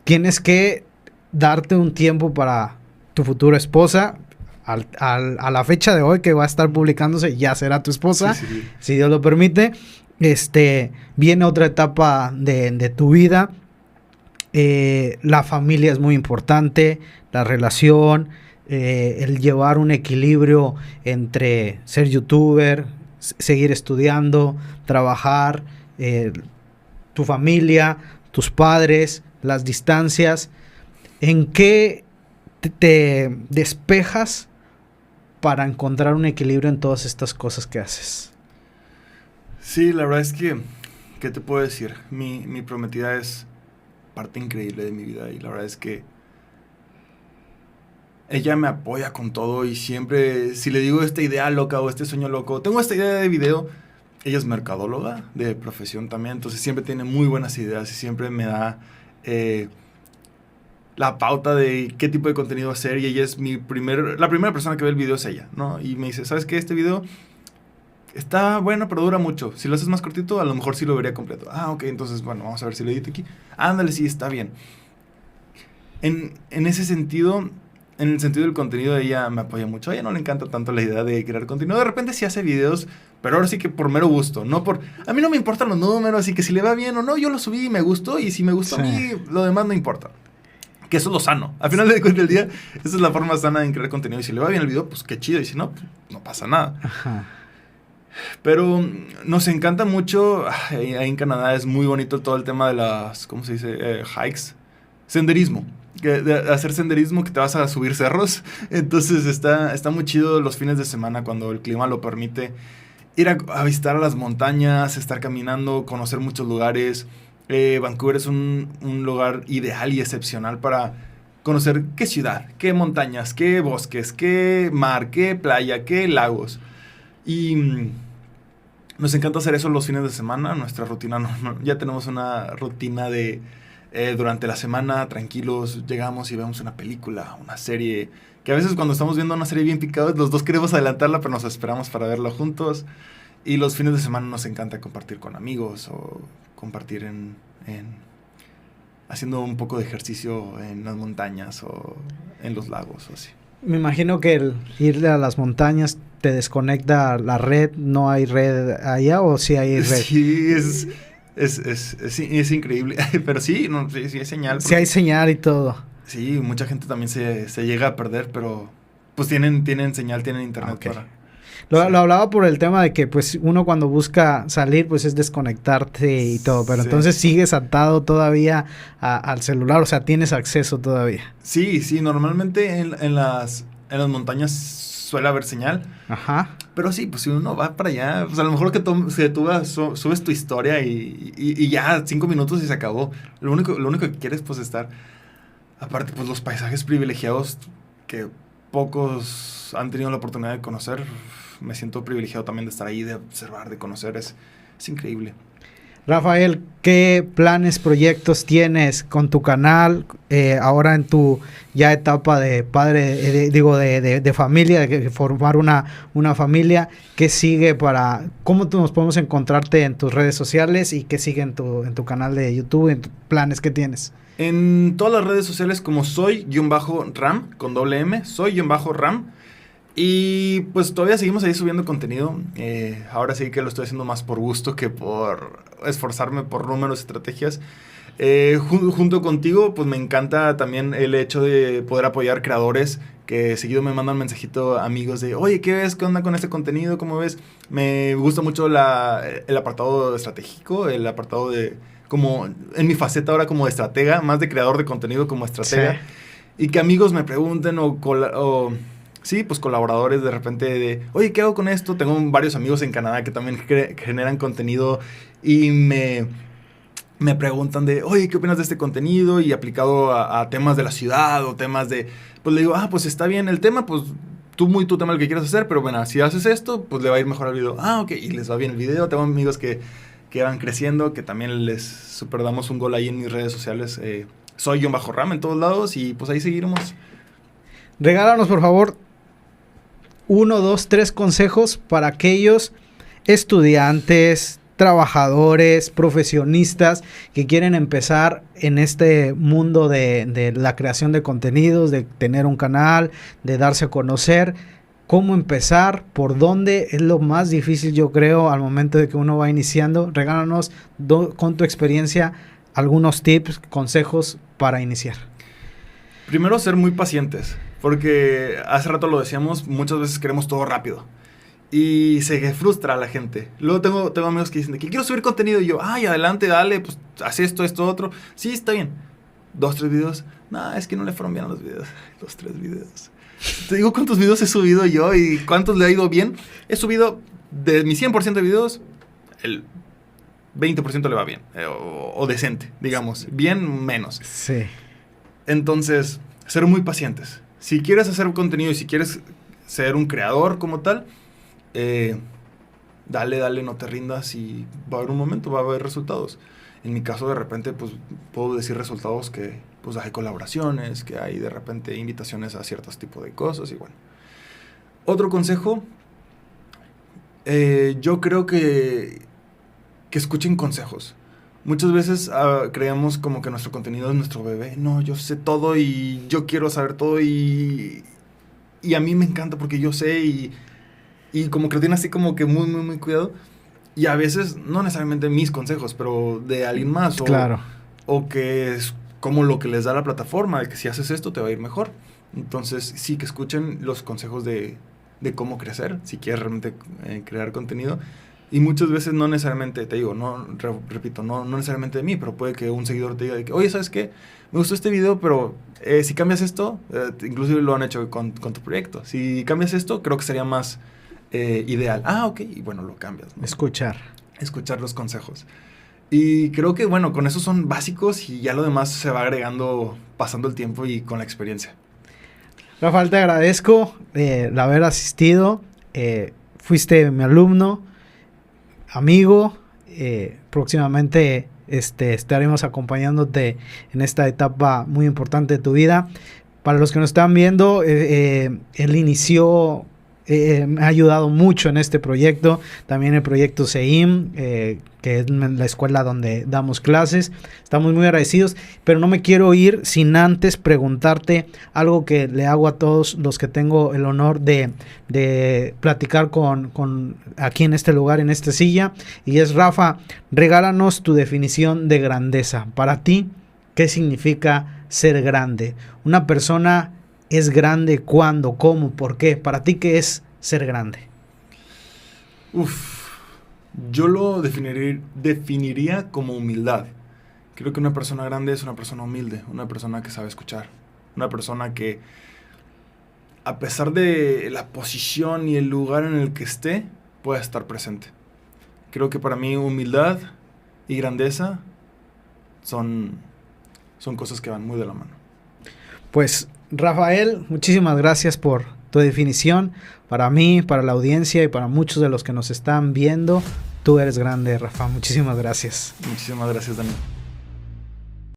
tienes que darte un tiempo para tu futura esposa. A la fecha de hoy que va a estar publicándose, ya será tu esposa, sí. Si Dios lo permite. Viene otra etapa de tu vida. La familia es muy importante, la relación, el llevar un equilibrio entre ser youtuber, seguir estudiando, trabajar, tu familia, tus padres, las distancias. ¿En qué te despejas para encontrar un equilibrio en todas estas cosas que haces? Sí, la verdad es que, ¿qué te puedo decir? Mi prometida es parte increíble de mi vida y la verdad es que ella me apoya con todo y siempre, si le digo esta idea loca o este sueño loco, tengo esta idea de video, ella es mercadóloga de profesión también, entonces siempre tiene muy buenas ideas y siempre me da la pauta de qué tipo de contenido hacer y ella es la primera persona que ve el video es ella, ¿no? Y me dice, ¿sabes qué? Este video está bueno, pero dura mucho. Si lo haces más cortito, a lo mejor sí lo vería completo. Ok, entonces, bueno, vamos a ver si lo edito aquí. Ándale, sí, está bien. En ese sentido, en el sentido del contenido, ella me apoya mucho. A ella no le encanta tanto la idea de crear contenido. De repente sí hace videos, pero ahora sí que por mero gusto. A mí no me importan los números, así que si le va bien o no, yo lo subí y me gustó. Y si me gustó a mí, lo demás no importa. Que eso es lo sano. Al final del día, esa es la forma sana de crear contenido. Y si le va bien el video, pues qué chido. Y si no, pues, no pasa nada. Ajá. Pero nos encanta mucho, ahí en Canadá es muy bonito todo el tema de las, ¿cómo se dice? Hikes, senderismo. De hacer senderismo, que te vas a subir cerros. Entonces está muy chido los fines de semana cuando el clima lo permite. Ir a visitar a las montañas, estar caminando, conocer muchos lugares. Vancouver es un lugar ideal y excepcional para conocer qué ciudad, qué montañas, qué bosques, qué mar, qué playa, qué lagos. Y nos encanta hacer eso los fines de semana. Nuestra rutina, ya tenemos una rutina de durante la semana, tranquilos, llegamos y vemos una película, una serie, que a veces cuando estamos viendo una serie bien picados, los dos queremos adelantarla, pero nos esperamos para verla juntos. Y los fines de semana nos encanta compartir con amigos o compartir haciendo un poco de ejercicio en las montañas o en los lagos o así. Me imagino que el ir a las montañas te desconecta la red. ¿No hay red allá o sí hay red? Sí, es increíble. Pero sí, no, sí hay señal. Sí hay señal y todo. Sí, mucha gente también se llega a perder, pero pues tienen señal, tienen internet para... Lo hablaba por el tema de que pues uno cuando busca salir pues es desconectarte y todo, pero entonces sigues atado todavía al celular, o sea, tienes acceso todavía. Sí, normalmente en las montañas suele haber señal. Ajá. Pero sí, pues si uno va para allá, pues a lo mejor que tú subes tu historia y ya 5 minutos y se acabó. Lo único que quieres pues estar, aparte pues los paisajes privilegiados que pocos han tenido la oportunidad de conocer. Me siento privilegiado también de estar ahí, de observar, de conocer, es increíble. Rafael, ¿qué planes, proyectos tienes con tu canal ahora en tu ya etapa de padre, de familia, de formar una familia? ¿Qué sigue cómo nos podemos encontrarte en tus redes sociales y qué sigue en tu canal de YouTube, en tus planes que tienes? En todas las redes sociales como soy-ram, con doble M, soy-ram. Y pues todavía seguimos ahí subiendo contenido. Ahora sí que lo estoy haciendo más por gusto que por esforzarme por números y estrategias. Junto contigo, pues me encanta también el hecho de poder apoyar creadores que seguido me mandan mensajito amigos de, oye, ¿qué ves? ¿Qué onda con este contenido? ¿Cómo ves? Me gusta mucho el apartado estratégico, el apartado de, como en mi faceta ahora como estratega, más de creador de contenido como estratega. Sí. Y que amigos me pregunten sí, pues colaboradores de repente de, oye, ¿qué hago con esto? Tengo varios amigos en Canadá que también generan contenido y me preguntan de, oye, ¿qué opinas de este contenido? Y aplicado a temas de la ciudad o temas de, pues le digo, pues está bien el tema, pues tú muy tu tema el que quieras hacer, pero bueno, si haces esto, pues le va a ir mejor al video. Ok, y les va bien el video. Tengo amigos que van creciendo, que también les super damos un gol ahí en mis redes sociales. Soy-ram en todos lados y pues ahí seguiremos. Regálanos, por favor, 1, 2, 3 consejos para aquellos estudiantes, trabajadores, profesionistas que quieren empezar en este mundo de la creación de contenidos, de tener un canal, de darse a conocer. ¿Cómo empezar? ¿Por dónde? Es lo más difícil, yo creo, al momento de que uno va iniciando. Regálanos con tu experiencia algunos tips, consejos para iniciar. Primero, ser muy pacientes. Porque hace rato lo decíamos, muchas veces queremos todo rápido. Y se frustra a la gente. Luego tengo amigos que dicen que quiero subir contenido. Y yo, adelante, dale, pues haz esto, otro. Sí, está bien. 2, 3 videos. No, es que no le fueron bien a los videos. 2, 3 videos. Te digo cuántos videos he subido yo y cuántos le ha ido bien. He subido de mi 100% de videos, el 20% le va bien. O decente, digamos. Bien, menos. Sí. Entonces, ser muy pacientes. Si quieres hacer contenido y si quieres ser un creador como tal, dale, no te rindas y va a haber un momento, va a haber resultados. En mi caso, de repente, pues, puedo decir resultados que, pues, hay colaboraciones, que hay, de repente, invitaciones a ciertos tipos de cosas y bueno. Otro consejo, yo creo que escuchen consejos. Muchas veces creemos como que nuestro contenido es nuestro bebé. No, yo sé todo y yo quiero saber todo y a mí me encanta porque yo sé y como que lo tiene así como que muy, muy, muy cuidado. Y a veces, no necesariamente mis consejos, pero de alguien más. Claro. O que es como lo que les da la plataforma, de que si haces esto te va a ir mejor. Entonces, sí, que escuchen los consejos de cómo crecer, si quieres realmente crear contenido. Y muchas veces no necesariamente, te digo, repito, no necesariamente de mí, pero puede que un seguidor te diga de que, oye, ¿sabes qué? Me gustó este video, pero si cambias esto, inclusive lo han hecho con tu proyecto. Si cambias esto, creo que sería más ideal. Ok, y bueno, lo cambias, ¿no? Escuchar los consejos. Y creo que, bueno, con eso son básicos y ya lo demás se va agregando pasando el tiempo y con la experiencia. Rafael, te agradezco el haber asistido. Fuiste mi alumno, amigo. Próximamente estaremos acompañándote en esta etapa muy importante de tu vida. Para los que nos están viendo, él inició, me ha ayudado mucho en este proyecto. También el proyecto CEIM, que es la escuela donde damos clases. Estamos muy agradecidos, pero no me quiero ir sin antes preguntarte algo que le hago a todos los que tengo el honor de platicar con aquí en este lugar, en esta silla. Y es, Rafa, regálanos tu definición de grandeza. Para ti, ¿qué significa ser grande? Una persona es grande cuándo, cómo, por qué. Para ti, ¿qué es ser grande? Yo lo definiría como humildad. Creo que una persona grande es una persona humilde, una persona que sabe escuchar, una persona que, a pesar de la posición y el lugar en el que esté, pueda estar presente. Creo que para mí humildad y grandeza son cosas que van muy de la mano. Pues, Rafael, muchísimas gracias por tu definición. Para mí, para la audiencia y para muchos de los que nos están viendo, tú eres grande, Rafa. Muchísimas gracias. Muchísimas gracias, Daniel.